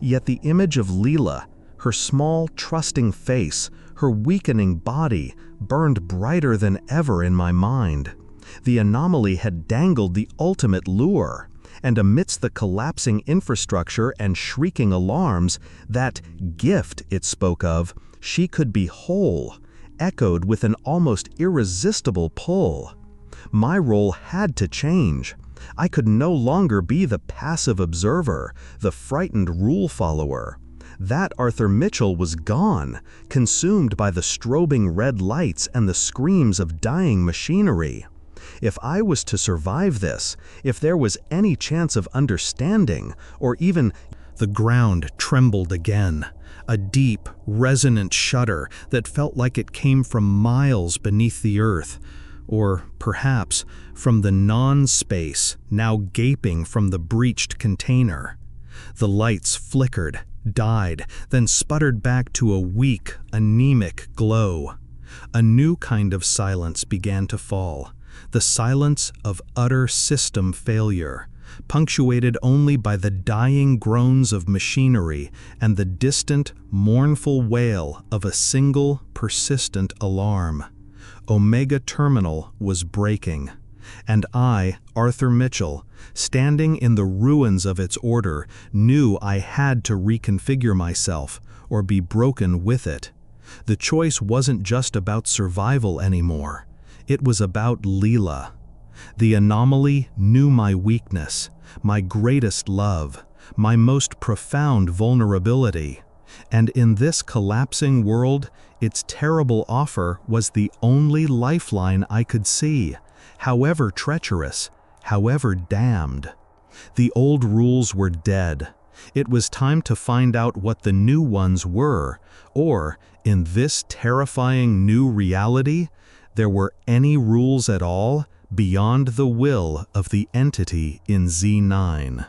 Yet the image of Leela, her small, trusting face, her weakening body, burned brighter than ever in my mind. The anomaly had dangled the ultimate lure, and amidst the collapsing infrastructure and shrieking alarms, that gift it spoke of, she could be whole, echoed with an almost irresistible pull. My role had to change. I could no longer be the passive observer, the frightened rule follower. That Arthur Mitchell was gone, consumed by the strobing red lights and the screams of dying machinery. If I was to survive this, if there was any chance of understanding, or even— The ground trembled again, a deep, resonant shudder that felt like it came from miles beneath the earth, or perhaps from the non-space now gaping from the breached container. The lights flickered, died, then sputtered back to a weak, anemic glow. A new kind of silence began to fall, the silence of utter system failure, punctuated only by the dying groans of machinery and the distant, mournful wail of a single, persistent alarm. Omega Terminal was breaking, and I, Arthur Mitchell, standing in the ruins of its order, knew I had to reconfigure myself or be broken with it. The choice wasn't just about survival anymore. It was about Leela. The anomaly knew my weakness, my greatest love, my most profound vulnerability. And in this collapsing world, its terrible offer was the only lifeline I could see, however treacherous, however damned. The old rules were dead. It was time to find out what the new ones were, or, in this terrifying new reality, there were any rules at all beyond the will of the entity in Z9.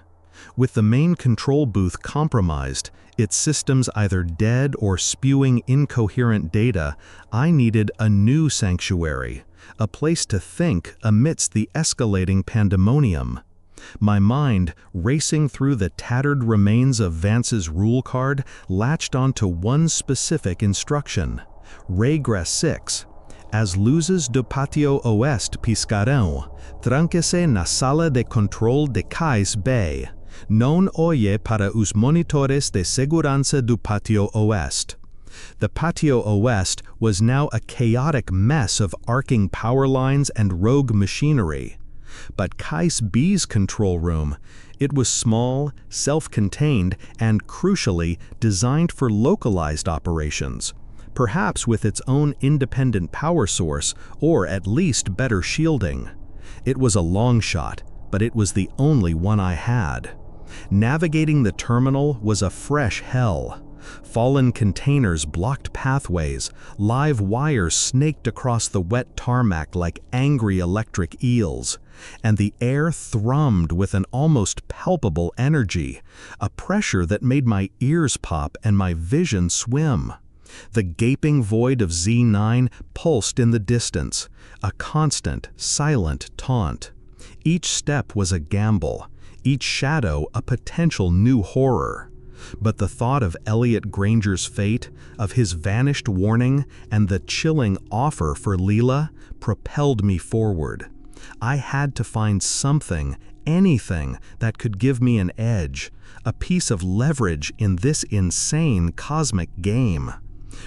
With the main control booth compromised, its systems either dead or spewing incoherent data, I needed a new sanctuary, a place to think amidst the escalating pandemonium. My mind, racing through the tattered remains of Vance's rule card, latched onto one specific instruction. Regra 6. As luzes do patio oeste piscarão, tranque-se na sala de control de Cais B. Non oye para os monitores de segurança do patio oeste. The patio oeste was now a chaotic mess of arcing power lines and rogue machinery. But Cais B's control room, it was small, self-contained, and crucially designed for localized operations, perhaps with its own independent power source or at least better shielding. It was a long shot, but it was the only one I had. Navigating the terminal was a fresh hell. Fallen containers blocked pathways, live wires snaked across the wet tarmac like angry electric eels, and the air thrummed with an almost palpable energy, a pressure that made my ears pop and my vision swim. The gaping void of Z9 pulsed in the distance, a constant, silent taunt. Each step was a gamble, each shadow a potential new horror. But the thought of Elliot Granger's fate, of his vanished warning, and the chilling offer for Leela propelled me forward. I had to find something, anything, that could give me an edge, a piece of leverage in this insane cosmic game.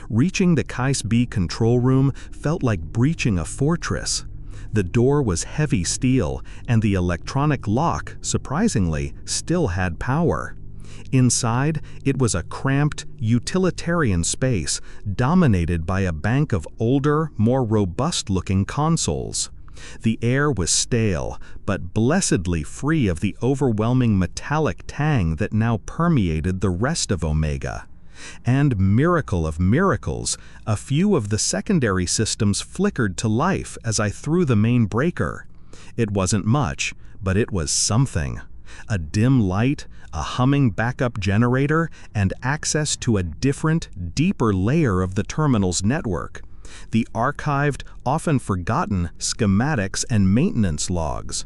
Reaching the Cais B control room felt like breaching a fortress. The door was heavy steel, and the electronic lock, surprisingly, still had power. Inside, it was a cramped, utilitarian space dominated by a bank of older, more robust-looking consoles. The air was stale, but blessedly free of the overwhelming metallic tang that now permeated the rest of Omega. And miracle of miracles, a few of the secondary systems flickered to life as I threw the main breaker. It wasn't much, but it was something. A dim light, a humming backup generator, and access to a different, deeper layer of the terminal's network. The archived, often forgotten schematics and maintenance logs.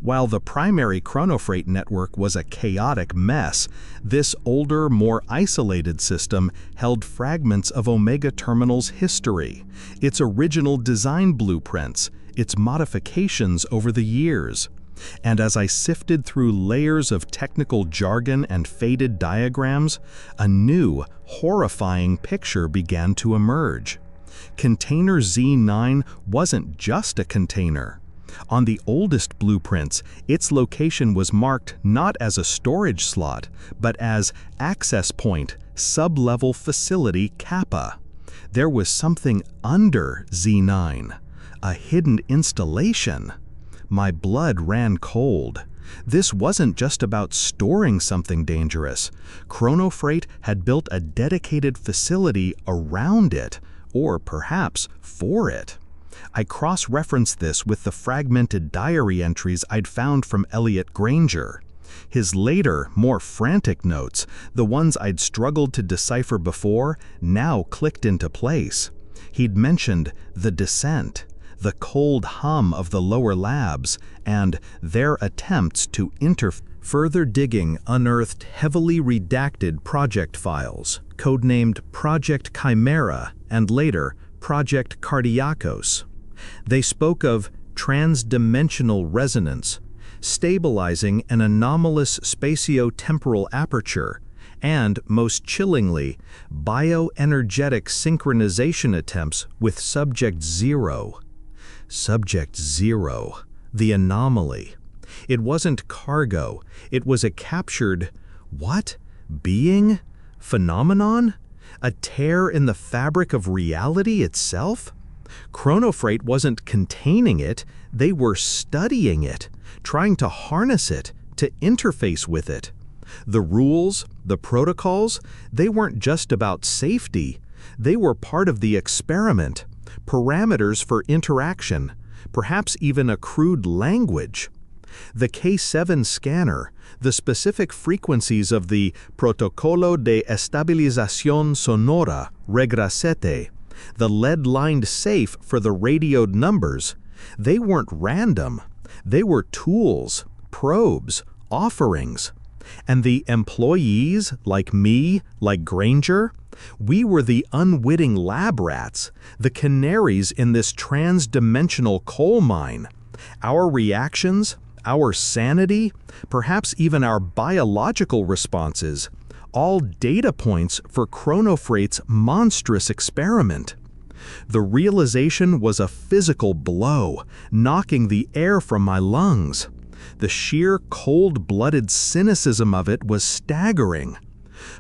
While the primary Chronofreight network was a chaotic mess, this older, more isolated system held fragments of Omega Terminal's history, its original design blueprints, its modifications over the years. And as I sifted through layers of technical jargon and faded diagrams, a new, horrifying picture began to emerge. Container Z9 wasn't just a container. On the oldest blueprints, its location was marked not as a storage slot, but as Access Point, Sub-Level Facility Kappa. There was something under Z9, a hidden installation. My blood ran cold. This wasn't just about storing something dangerous. Chronofreight had built a dedicated facility around it, or perhaps for it. I cross-referenced this with the fragmented diary entries I'd found from Elliot Granger. His later, more frantic notes, the ones I'd struggled to decipher before, now clicked into place. He'd mentioned the descent, the cold hum of the lower labs, and their attempts to Further digging unearthed heavily redacted project files, codenamed Project Chimera and later Project Cardiacos. They spoke of transdimensional resonance, stabilizing an anomalous spatio-temporal aperture, and, most chillingly, bioenergetic synchronization attempts with Subject Zero. Subject Zero, the anomaly. It wasn't cargo, it was a captured, what? Being? Phenomenon? A tear in the fabric of reality itself? Chronofreight wasn't containing it, they were studying it, trying to harness it, to interface with it. The rules, the protocols, they weren't just about safety. They were part of the experiment, parameters for interaction, perhaps even a crude language. The K7 scanner, the specific frequencies of the Protocolo de Estabilización Sonora, Regra 7, the lead-lined safe for the radioed numbers, they weren't random. They were tools, probes, offerings. And the employees, like me, like Granger, we were the unwitting lab rats, the canaries in this trans-dimensional coal mine. Our reactions, our sanity, perhaps even our biological responses, all data points for Chronofreight's monstrous experiment. The realization was a physical blow, knocking the air from my lungs. The sheer cold-blooded cynicism of it was staggering.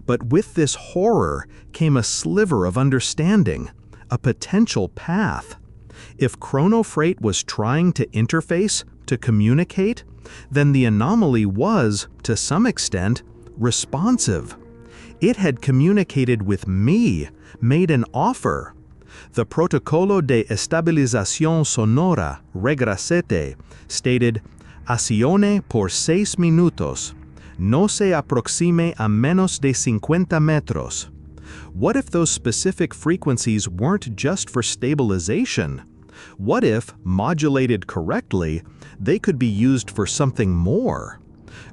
But with this horror came a sliver of understanding, a potential path. If Chronofreight was trying to interface, to communicate, then the anomaly was, to some extent, responsive. It had communicated with me, made an offer. The Protocolo de Estabilización Sonora, Regra 7, stated, "Accione por 6 minutos. No se aproxime a menos de 50 metros." What if those specific frequencies weren't just for stabilization? What if, modulated correctly, they could be used for something more?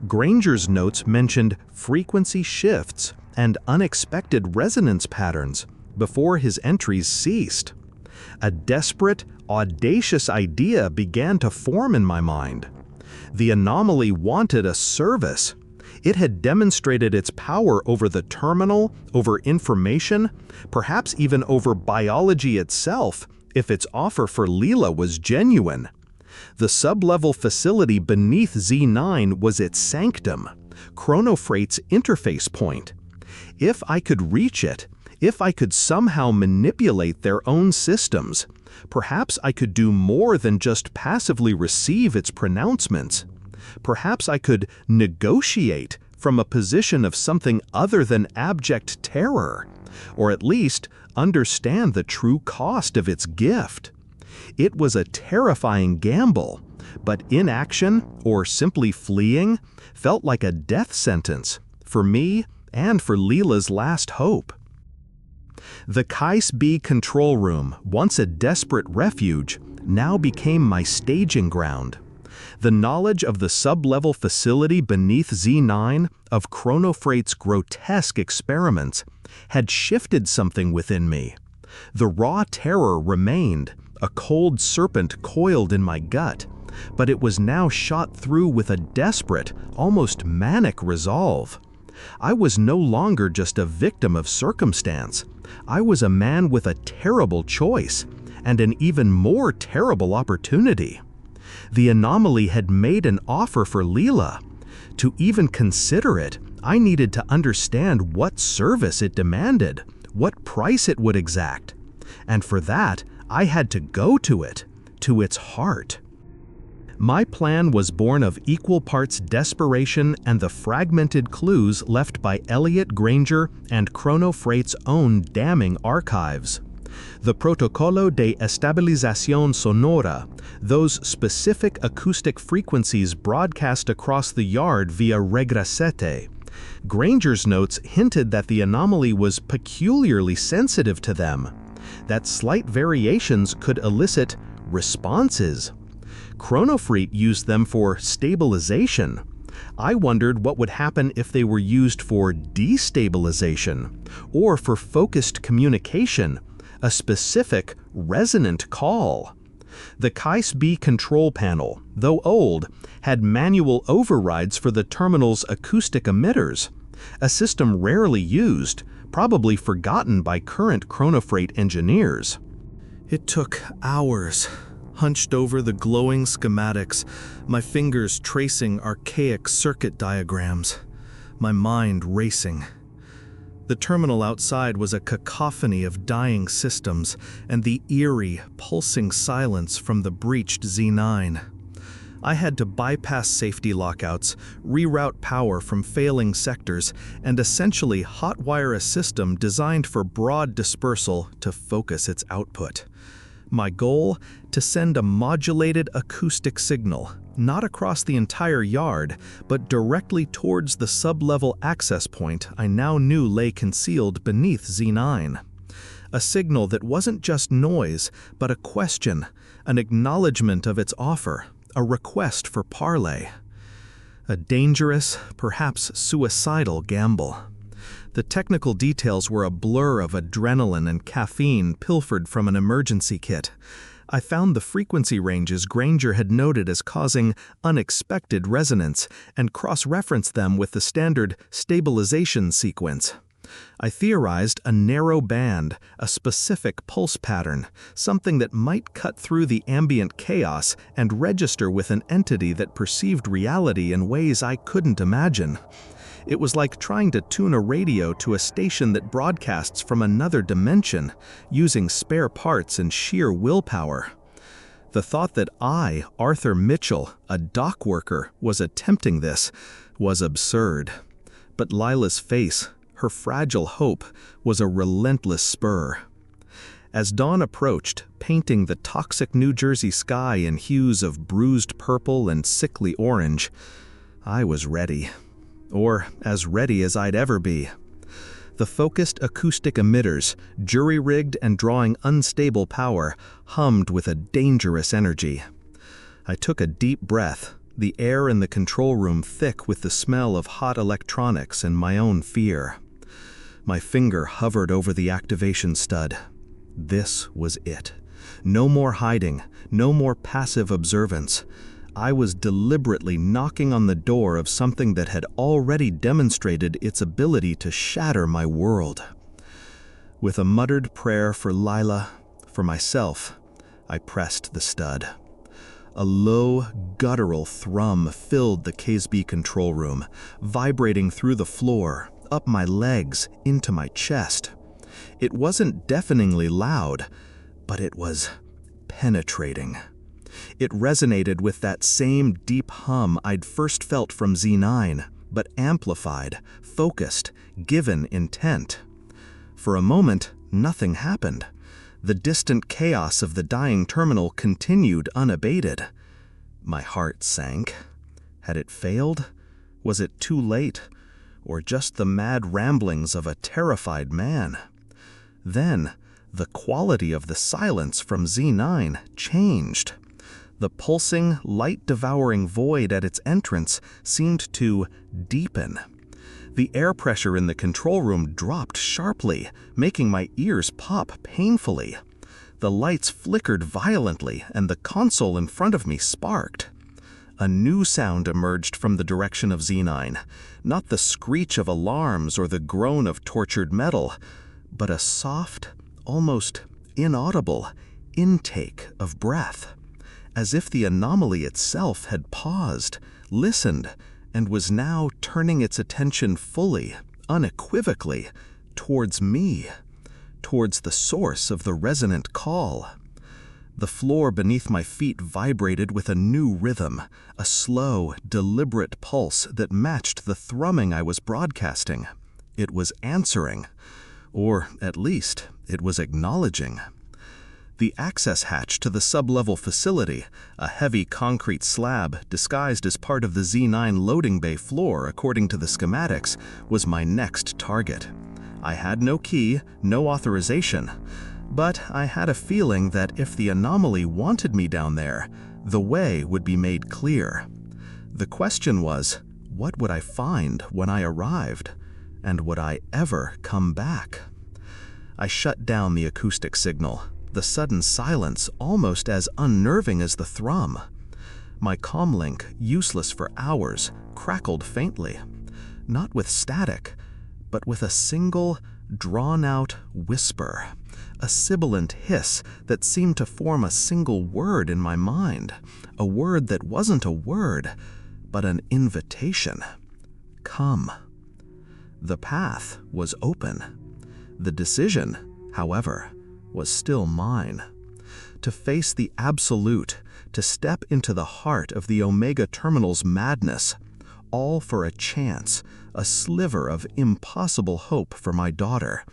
Granger's notes mentioned frequency shifts and unexpected resonance patterns before his entries ceased. A desperate, audacious idea began to form in my mind. The anomaly wanted a service. It had demonstrated its power over the terminal, over information, perhaps even over biology itself, if its offer for Leela was genuine. The sublevel facility beneath Z9 was its sanctum, Chronofreight's interface point. If I could reach it, if I could somehow manipulate their own systems, perhaps I could do more than just passively receive its pronouncements. Perhaps I could negotiate from a position of something other than abject terror, or at least understand the true cost of its gift. It was a terrifying gamble, but inaction, or simply fleeing, felt like a death sentence, for me and for Leela's last hope. The Kais B control room, once a desperate refuge, now became my staging ground. The knowledge of the sublevel facility beneath Z9, of Chronofreight's grotesque experiments, had shifted something within me. The raw terror remained, a cold serpent coiled in my gut, but it was now shot through with a desperate, almost manic resolve. I was no longer just a victim of circumstance. I was a man with a terrible choice, and an even more terrible opportunity. The anomaly had made an offer for Leela. To even consider it, I needed to understand what service it demanded, what price it would exact. And for that, I had to go to it, to its heart. My plan was born of equal parts desperation and the fragmented clues left by Elliot Granger and Chronofreight's own damning archives. The Protocolo de Estabilización Sonora, those specific acoustic frequencies broadcast across the yard via Regra 7. Granger's notes hinted that the anomaly was peculiarly sensitive to them, that slight variations could elicit responses. Chronofreight used them for stabilization. I wondered what would happen if they were used for destabilization, or for focused communication, a specific, resonant call. The Kais B control panel, though old, had manual overrides for the terminal's acoustic emitters, a system rarely used, probably forgotten by current Chronofreight engineers. It took hours, hunched over the glowing schematics, my fingers tracing archaic circuit diagrams, my mind racing. The terminal outside was a cacophony of dying systems and the eerie, pulsing silence from the breached Z9. I had to bypass safety lockouts, reroute power from failing sectors, and essentially hotwire a system designed for broad dispersal to focus its output. My goal? To send a modulated acoustic signal, not across the entire yard, but directly towards the sub-level access point I now knew lay concealed beneath Z9. A signal that wasn't just noise, but a question, an acknowledgement of its offer, a request for parley. A dangerous, perhaps suicidal gamble. The technical details were a blur of adrenaline and caffeine pilfered from an emergency kit. I found the frequency ranges Granger had noted as causing unexpected resonance and cross-referenced them with the standard stabilization sequence. I theorized a narrow band, a specific pulse pattern, something that might cut through the ambient chaos and register with an entity that perceived reality in ways I couldn't imagine. It was like trying to tune a radio to a station that broadcasts from another dimension, using spare parts and sheer willpower. The thought that I, Arthur Mitchell, a dock worker, was attempting this was absurd. But Lila's face, her fragile hope, was a relentless spur. As dawn approached, painting the toxic New Jersey sky in hues of bruised purple and sickly orange, I was ready. Or as ready as I'd ever be. The focused acoustic emitters, jury-rigged and drawing unstable power, hummed with a dangerous energy. I took a deep breath, the air in the control room thick with the smell of hot electronics and my own fear. My finger hovered over the activation stud. This was it. No more hiding, no more passive observance. I was deliberately knocking on the door of something that had already demonstrated its ability to shatter my world. With a muttered prayer for Lila, for myself, I pressed the stud. A low, guttural thrum filled the KSB control room, vibrating through the floor, up my legs, into my chest. It wasn't deafeningly loud, but it was penetrating. It resonated with that same deep hum I'd first felt from Z9, but amplified, focused, given intent. For a moment, nothing happened. The distant chaos of the dying terminal continued unabated. My heart sank. Had it failed? Was it too late? Or just the mad ramblings of a terrified man? Then, the quality of the silence from Z9 changed. The pulsing, light-devouring void at its entrance seemed to deepen. The air pressure in the control room dropped sharply, making my ears pop painfully. The lights flickered violently, and the console in front of me sparked. A new sound emerged from the direction of Z9, not the screech of alarms or the groan of tortured metal, but a soft, almost inaudible intake of breath, as if the anomaly itself had paused, listened, and was now turning its attention fully, unequivocally, towards me, towards the source of the resonant call. The floor beneath my feet vibrated with a new rhythm, a slow, deliberate pulse that matched the thrumming I was broadcasting. It was answering, or at least, it was acknowledging. The access hatch to the sub-level facility, a heavy concrete slab disguised as part of the Z9 loading bay floor according to the schematics, was my next target. I had no key, no authorization, but I had a feeling that if the anomaly wanted me down there, the way would be made clear. The question was, what would I find when I arrived? And would I ever come back? I shut down the acoustic signal, the sudden silence almost as unnerving as the thrum. My comlink, useless for hours, crackled faintly, not with static, but with a single, drawn-out whisper, a sibilant hiss that seemed to form a single word in my mind, a word that wasn't a word, but an invitation. Come. The path was open. The decision, however, was still mine. To face the absolute, to step into the heart of the Omega Terminal's madness, all for a chance, a sliver of impossible hope for my daughter.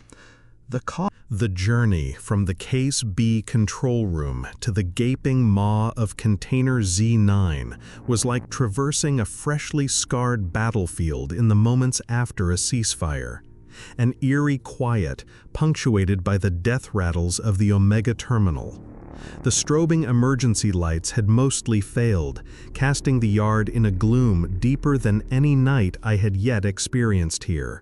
The journey from the Case B control room to the gaping maw of Container Z9 was like traversing a freshly scarred battlefield in the moments after a ceasefire. An eerie quiet punctuated by the death rattles of the Omega Terminal. The strobing emergency lights had mostly failed, casting the yard in a gloom deeper than any night I had yet experienced here.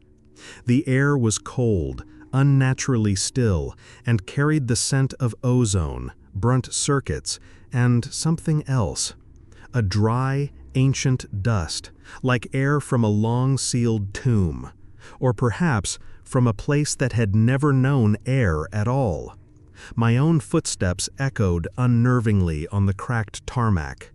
The air was cold, unnaturally still, and carried the scent of ozone, burnt circuits, and something else. A dry, ancient dust, like air from a long-sealed tomb, or perhaps from a place that had never known air at all. My own footsteps echoed unnervingly on the cracked tarmac.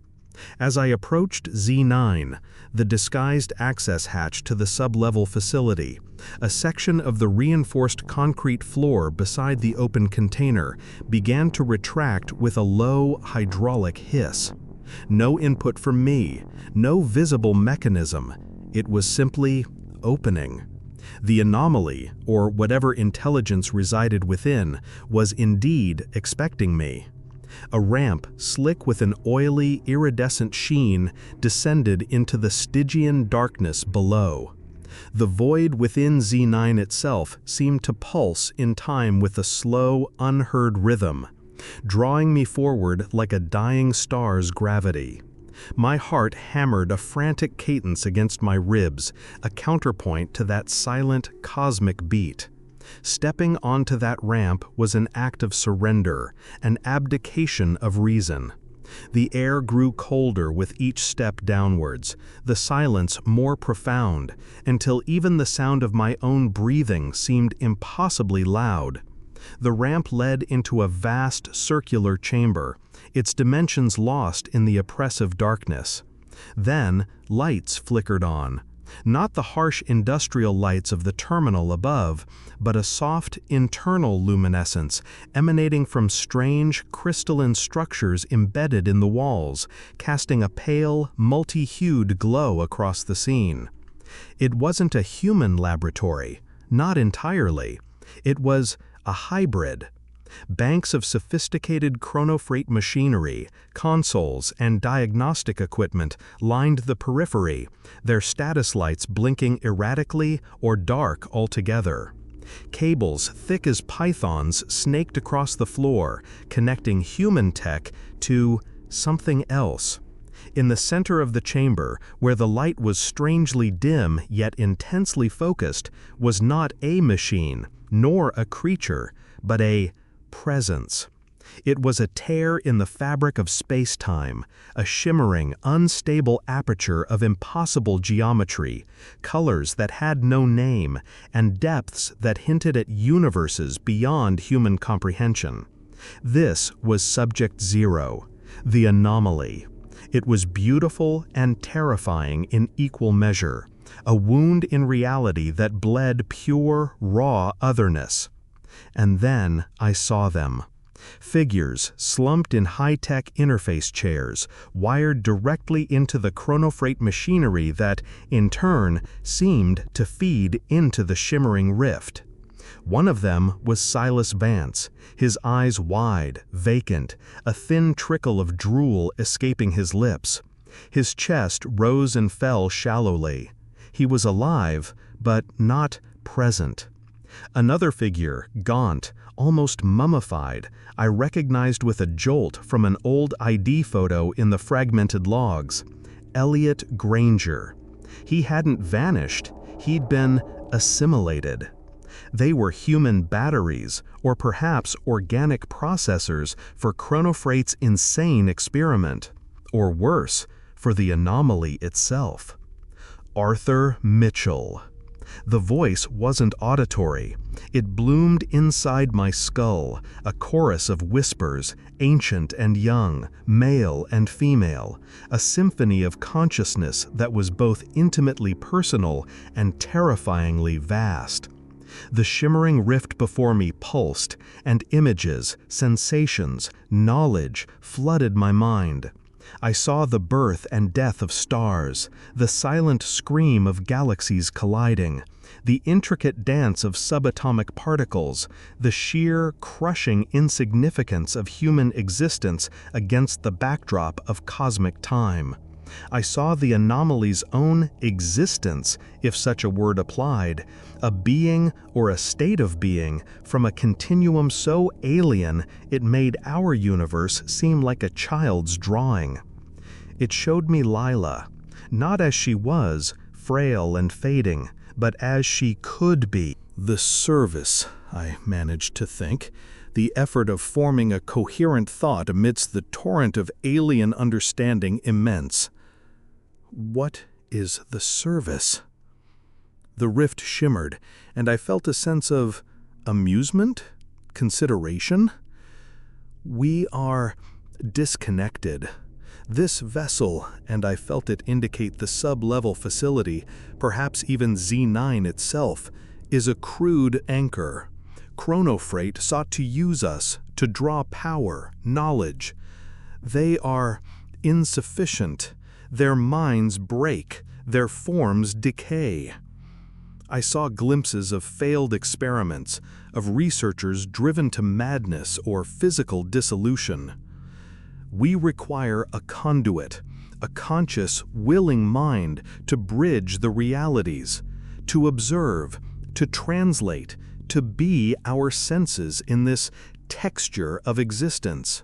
As I approached Z9, the disguised access hatch to the sub-level facility, a section of the reinforced concrete floor beside the open container began to retract with a low hydraulic hiss. No input from me, no visible mechanism. It was simply opening. The anomaly, or whatever intelligence resided within, was indeed expecting me. A ramp, slick with an oily, iridescent sheen, descended into the Stygian darkness below. The void within Z9 itself seemed to pulse in time with a slow, unheard rhythm, drawing me forward like a dying star's gravity. My heart hammered a frantic cadence against my ribs, a counterpoint to that silent, cosmic beat. Stepping onto that ramp was an act of surrender, an abdication of reason. The air grew colder with each step downwards, the silence more profound, until even the sound of my own breathing seemed impossibly loud. The ramp led into a vast circular chamber, its dimensions lost in the oppressive darkness. Then, lights flickered on. Not the harsh industrial lights of the terminal above, but a soft internal luminescence emanating from strange crystalline structures embedded in the walls, casting a pale, multi-hued glow across the scene. It wasn't a human laboratory, not entirely. It was a hybrid. Banks of sophisticated chronofreight machinery, consoles, and diagnostic equipment lined the periphery, their status lights blinking erratically or dark altogether. Cables thick as pythons snaked across the floor, connecting human tech to something else. In the center of the chamber, where the light was strangely dim yet intensely focused, was not a machine, nor a creature, but a presence. It was a tear in the fabric of space-time, a shimmering, unstable aperture of impossible geometry, colors that had no name, and depths that hinted at universes beyond human comprehension. This was Subject Zero, the anomaly. It was beautiful and terrifying in equal measure, a wound in reality that bled pure, raw otherness. And then I saw them. Figures slumped in high-tech interface chairs, wired directly into the chronofreight machinery that, in turn, seemed to feed into the shimmering rift. One of them was Silas Vance, his eyes wide, vacant, a thin trickle of drool escaping his lips. His chest rose and fell shallowly. He was alive, but not present. Another figure, gaunt, almost mummified, I recognized with a jolt from an old ID photo in the fragmented logs. Elliot Granger. He hadn't vanished, he'd been assimilated. They were human batteries, or perhaps organic processors for Chronofreight's insane experiment. Or worse, for the anomaly itself. Arthur Mitchell. The voice wasn't auditory. It bloomed inside my skull, a chorus of whispers, ancient and young, male and female, a symphony of consciousness that was both intimately personal and terrifyingly vast. The shimmering rift before me pulsed, and images, sensations, knowledge flooded my mind. I saw the birth and death of stars, the silent scream of galaxies colliding, the intricate dance of subatomic particles, the sheer, crushing insignificance of human existence against the backdrop of cosmic time. I saw the anomaly's own existence, if such a word applied, a being or a state of being from a continuum so alien it made our universe seem like a child's drawing. It showed me Lila, not as she was, frail and fading, but as she could be. The service, I managed to think, the effort of forming a coherent thought amidst the torrent of alien understanding immense. What is the service? The rift shimmered, and I felt a sense of amusement, consideration. We are disconnected. This vessel, and I felt it indicate the sub-level facility, perhaps even Z9 itself, is a crude anchor. Chronofreight sought to use us, to draw power, knowledge. They are insufficient. Their minds break, their forms decay. I saw glimpses of failed experiments, of researchers driven to madness or physical dissolution. We require a conduit, a conscious, willing mind to bridge the realities, to observe, to translate, to be our senses in this texture of existence.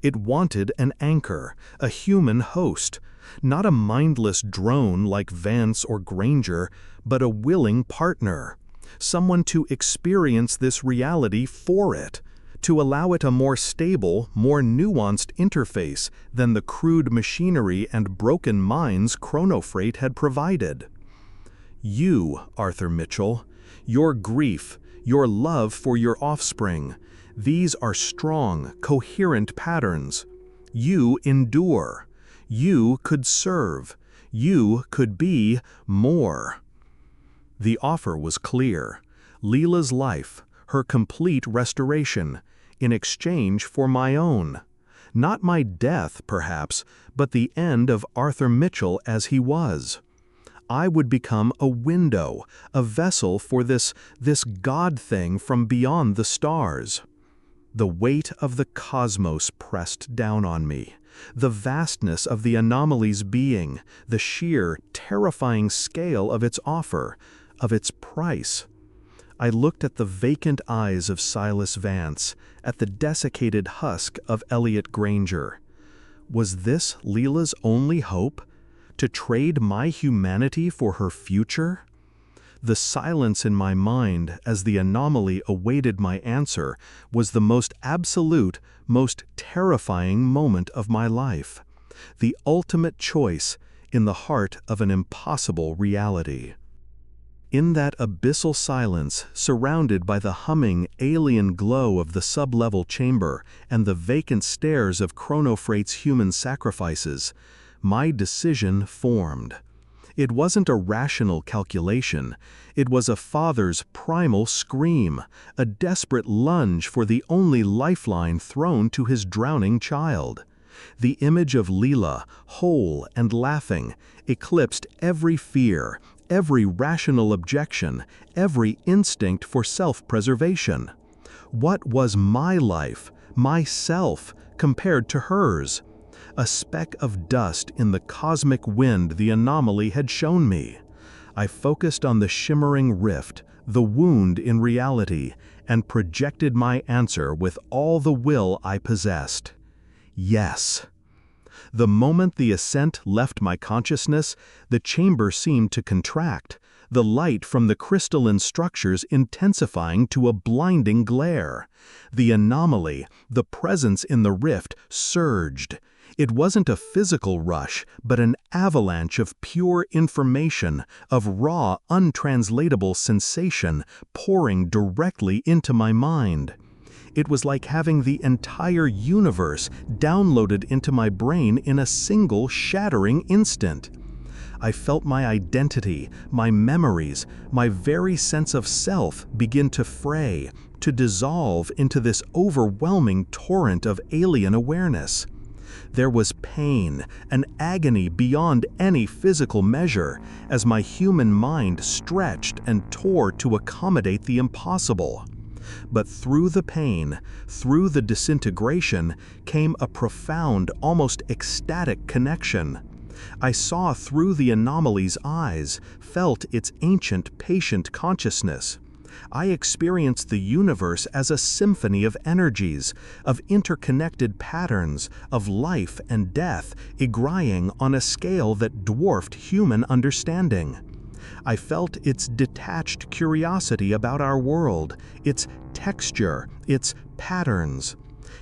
It wanted an anchor, a human host, not a mindless drone like Vance or Granger, but a willing partner, someone to experience this reality for it, to allow it a more stable, more nuanced interface than the crude machinery and broken minds Chronofreight had provided. You, Arthur Mitchell, your grief, your love for your offspring, these are strong, coherent patterns. You endure. You could serve. You could be more. The offer was clear. Leela's life, her complete restoration, in exchange for my own. Not my death, perhaps, but the end of Arthur Mitchell as he was. I would become a window, a vessel for this God thing from beyond the stars. The weight of the cosmos pressed down on me. The vastness of the anomaly's being, the sheer, terrifying scale of its offer, of its price. I looked at the vacant eyes of Silas Vance, at the desiccated husk of Elliot Granger. Was this Leela's only hope? To trade my humanity for her future? The silence in my mind as the anomaly awaited my answer was the most absolute, most terrifying moment of my life. The ultimate choice in the heart of an impossible reality. In that abyssal silence, surrounded by the humming, alien glow of the sub-level chamber and the vacant stares of Chronofreight's human sacrifices, my decision formed. It wasn't a rational calculation. It was a father's primal scream, a desperate lunge for the only lifeline thrown to his drowning child. The image of Leela, whole and laughing, eclipsed every fear, every rational objection, every instinct for self-preservation. What was my life, myself, compared to hers? A speck of dust in the cosmic wind the anomaly had shown me. I focused on the shimmering rift, the wound in reality, and projected my answer with all the will I possessed. Yes. The moment the ascent left my consciousness, the chamber seemed to contract, the light from the crystalline structures intensifying to a blinding glare. The anomaly, the presence in the rift, surged. It wasn't a physical rush, but an avalanche of pure information, of raw, untranslatable sensation pouring directly into my mind. It was like having the entire universe downloaded into my brain in a single shattering instant. I felt my identity, my memories, my very sense of self begin to fray, to dissolve into this overwhelming torrent of alien awareness. There was pain, an agony beyond any physical measure, as my human mind stretched and tore to accommodate the impossible. But through the pain, through the disintegration, came a profound, almost ecstatic connection. I saw through the anomaly's eyes, felt its ancient, patient consciousness. I experienced the universe as a symphony of energies, of interconnected patterns, of life and death, agreeing on a scale that dwarfed human understanding. I felt its detached curiosity about our world, its texture, its patterns.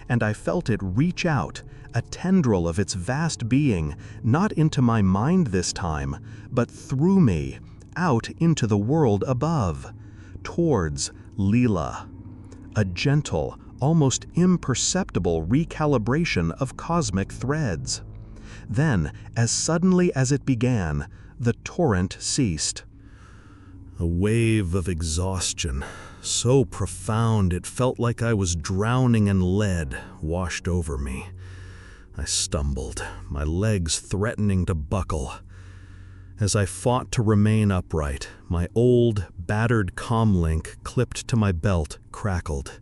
And I felt it reach out, a tendril of its vast being, not into my mind this time, but through me, out into the world above, towards Leela. A gentle, almost imperceptible recalibration of cosmic threads. Then, as suddenly as it began, the torrent ceased. A wave of exhaustion, so profound it felt like I was drowning in lead, washed over me. I stumbled, my legs threatening to buckle. As I fought to remain upright, my old, battered comlink clipped to my belt crackled.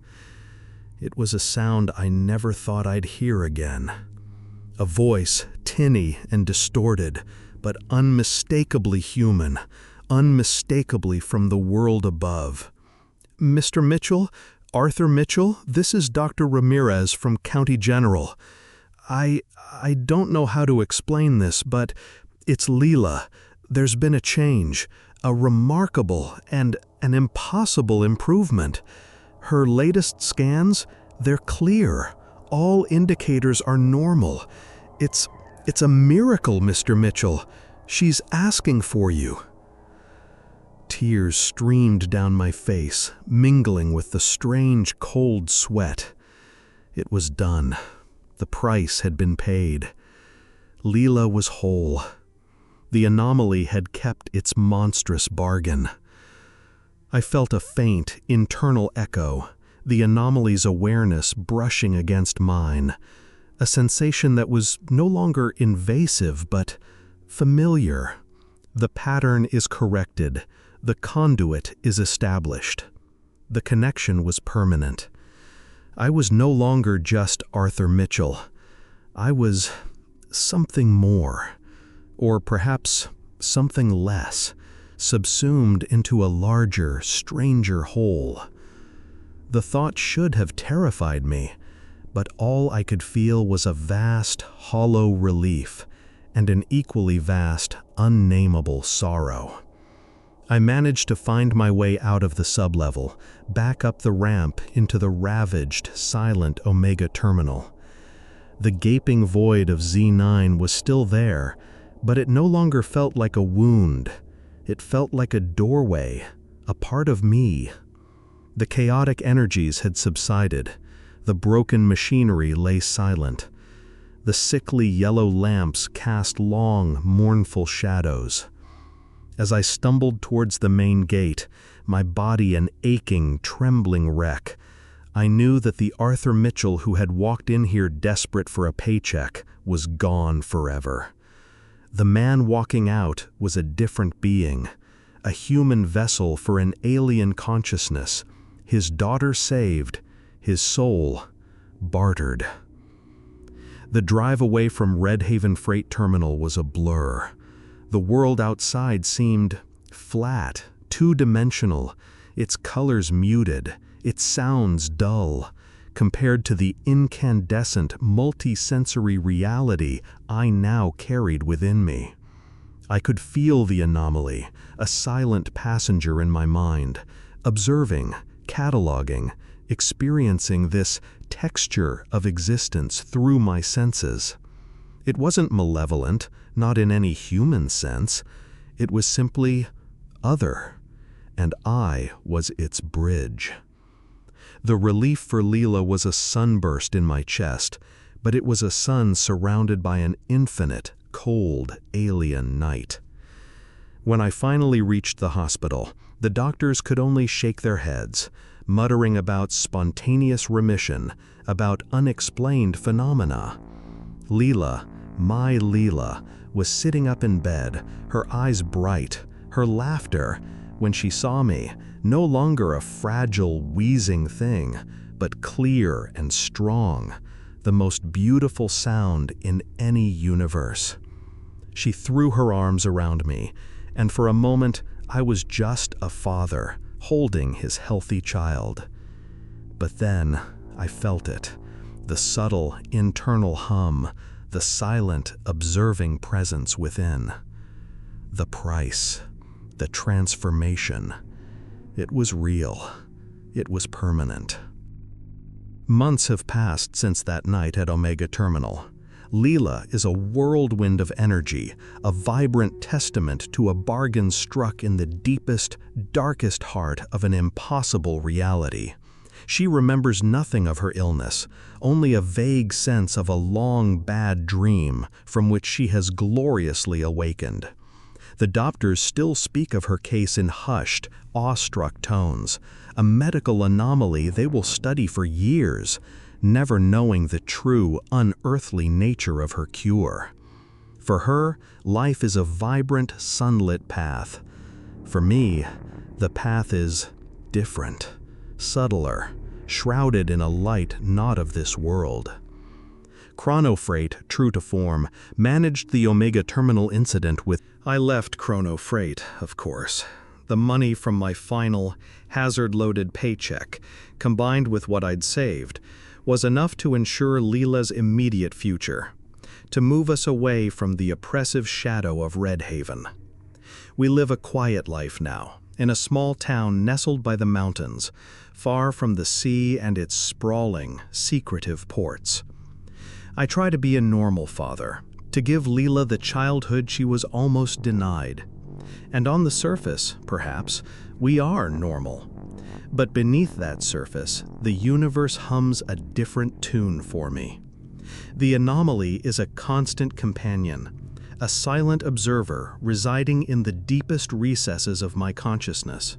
It was a sound I never thought I'd hear again. A voice, tinny and distorted, but unmistakably human, unmistakably from the world above. "Mr. Mitchell, Arthur Mitchell, this is Dr. Ramirez from County General. I don't know how to explain this, but it's Leela. There's been a change, a remarkable and an impossible improvement. Her latest scans, they're clear. All indicators are normal. It's a miracle, Mr. Mitchell. She's asking for you." Tears streamed down my face, mingling with the strange cold sweat. It was done. The price had been paid. Leela was whole. The anomaly had kept its monstrous bargain. I felt a faint, internal echo, the anomaly's awareness brushing against mine, a sensation that was no longer invasive but familiar. The pattern is corrected. The conduit is established. The connection was permanent. I was no longer just Arthur Mitchell. I was something more, or perhaps something less, subsumed into a larger, stranger whole. The thought should have terrified me, but all I could feel was a vast, hollow relief and an equally vast, unnameable sorrow. I managed to find my way out of the sublevel, back up the ramp into the ravaged, silent Omega terminal. The gaping void of Z9 was still there, but it no longer felt like a wound. It felt like a doorway, a part of me. The chaotic energies had subsided. The broken machinery lay silent. The sickly yellow lamps cast long, mournful shadows. As I stumbled towards the main gate, my body an aching, trembling wreck, I knew that the Arthur Mitchell who had walked in here desperate for a paycheck was gone forever. The man walking out was a different being, a human vessel for an alien consciousness, his daughter saved, his soul bartered. The drive away from Red Haven Freight Terminal was a blur. The world outside seemed flat, two-dimensional, its colors muted, its sounds dull, compared to the incandescent, multi-sensory reality I now carried within me. I could feel the anomaly, a silent passenger in my mind, observing, cataloging, experiencing this texture of existence through my senses. It wasn't malevolent, not in any human sense. It was simply other, and I was its bridge. The relief for Leela was a sunburst in my chest, but it was a sun surrounded by an infinite, cold, alien night. When I finally reached the hospital, the doctors could only shake their heads, muttering about spontaneous remission, about unexplained phenomena. Leela, my Leela, was sitting up in bed, her eyes bright, her laughter, when she saw me, no longer a fragile, wheezing thing, but clear and strong, the most beautiful sound in any universe. She threw her arms around me, and for a moment I was just a father holding his healthy child. But then I felt it, the subtle internal hum, the silent, observing presence within. The price, the transformation. It was real. It was permanent. Months have passed since that night at Omega Terminal. Leela is a whirlwind of energy, a vibrant testament to a bargain struck in the deepest, darkest heart of an impossible reality. She remembers nothing of her illness, only a vague sense of a long, bad dream from which she has gloriously awakened. The doctors still speak of her case in hushed, awestruck tones, a medical anomaly they will study for years, never knowing the true, unearthly nature of her cure. For her, life is a vibrant, sunlit path. For me, the path is different, subtler, shrouded in a light not of this world. Chronofreight, true to form, managed the Omega Terminal incident with... I left Chronofreight, of course. The money from my final, hazard-loaded paycheck, combined with what I'd saved, was enough to ensure Leela's immediate future, to move us away from the oppressive shadow of Red Haven. We live a quiet life now, in a small town nestled by the mountains, far from the sea and its sprawling, secretive ports. I try to be a normal father, to give Leela the childhood she was almost denied. And on the surface, perhaps, we are normal. But beneath that surface, the universe hums a different tune for me. The anomaly is a constant companion, a silent observer residing in the deepest recesses of my consciousness.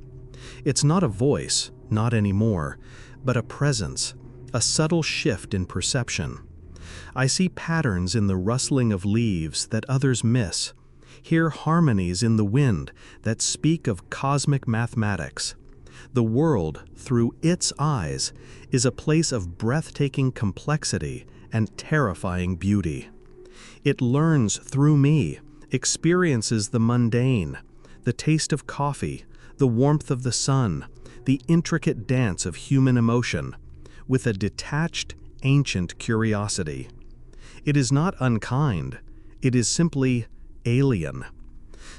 It's not a voice, not anymore, but a presence, a subtle shift in perception. I see patterns in the rustling of leaves that others miss, hear harmonies in the wind that speak of cosmic mathematics. The world, through its eyes, is a place of breathtaking complexity and terrifying beauty. It learns through me, experiences the mundane, the taste of coffee, the warmth of the sun, the intricate dance of human emotion, with a detached, ancient curiosity. It is not unkind, it is simply alien.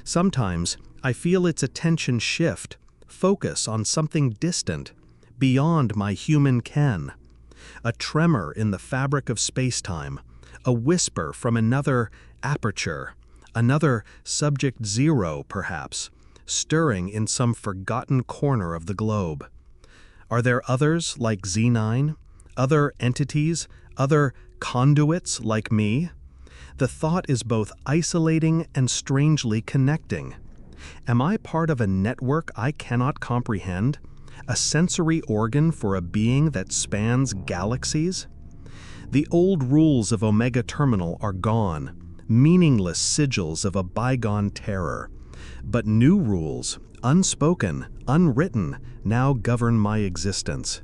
Sometimes I feel its attention shift, focus on something distant, beyond my human ken. A tremor in the fabric of space-time, a whisper from another aperture, another subject zero, perhaps, stirring in some forgotten corner of the globe. Are there others like Z9? Other entities? Other conduits like me? The thought is both isolating and strangely connecting. Am I part of a network I cannot comprehend? A sensory organ for a being that spans galaxies? The old rules of Omega Terminal are gone, meaningless sigils of a bygone terror. But new rules, unspoken, unwritten, now govern my existence.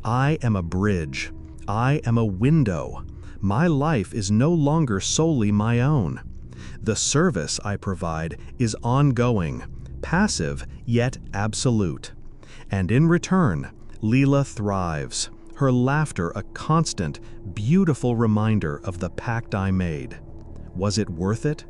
I am a bridge. I am a window. My life is no longer solely my own. The service I provide is ongoing, passive yet absolute. And in return, Leela thrives, her laughter a constant, beautiful reminder of the pact I made. Was it worth it?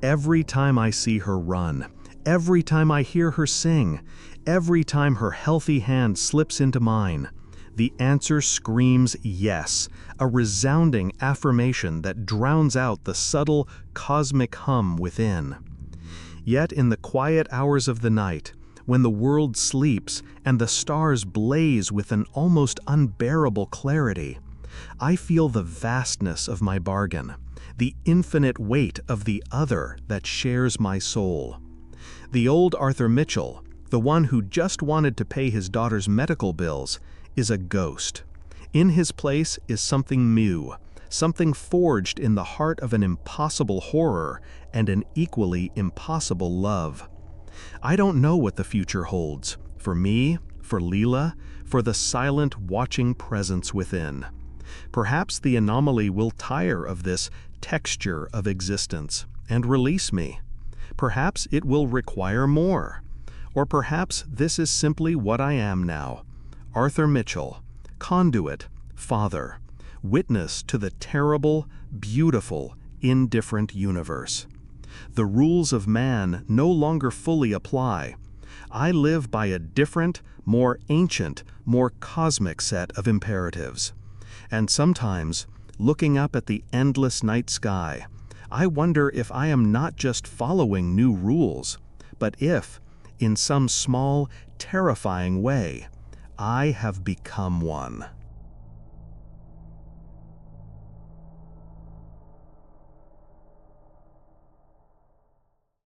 Every time I see her run, every time I hear her sing, every time her healthy hand slips into mine, The answer screams yes, a resounding affirmation that drowns out the subtle cosmic hum within. Yet in the quiet hours of the night, when the world sleeps and the stars blaze with an almost unbearable clarity, I feel the vastness of my bargain, the infinite weight of the other that shares my soul. The old Arthur Mitchell, the one who just wanted to pay his daughter's medical bills, is a ghost. In his place is something new, something forged in the heart of an impossible horror and an equally impossible love. I don't know what the future holds, for me, for Leela, for the silent, watching presence within. Perhaps the anomaly will tire of this texture of existence and release me. Perhaps it will require more. Or perhaps this is simply what I am now. Arthur Mitchell, conduit, father, witness to the terrible, beautiful, indifferent universe. The rules of man no longer fully apply. I live by a different, more ancient, more cosmic set of imperatives. And sometimes, looking up at the endless night sky, I wonder if I am not just following new rules, but if, in some small, terrifying way, I have become one.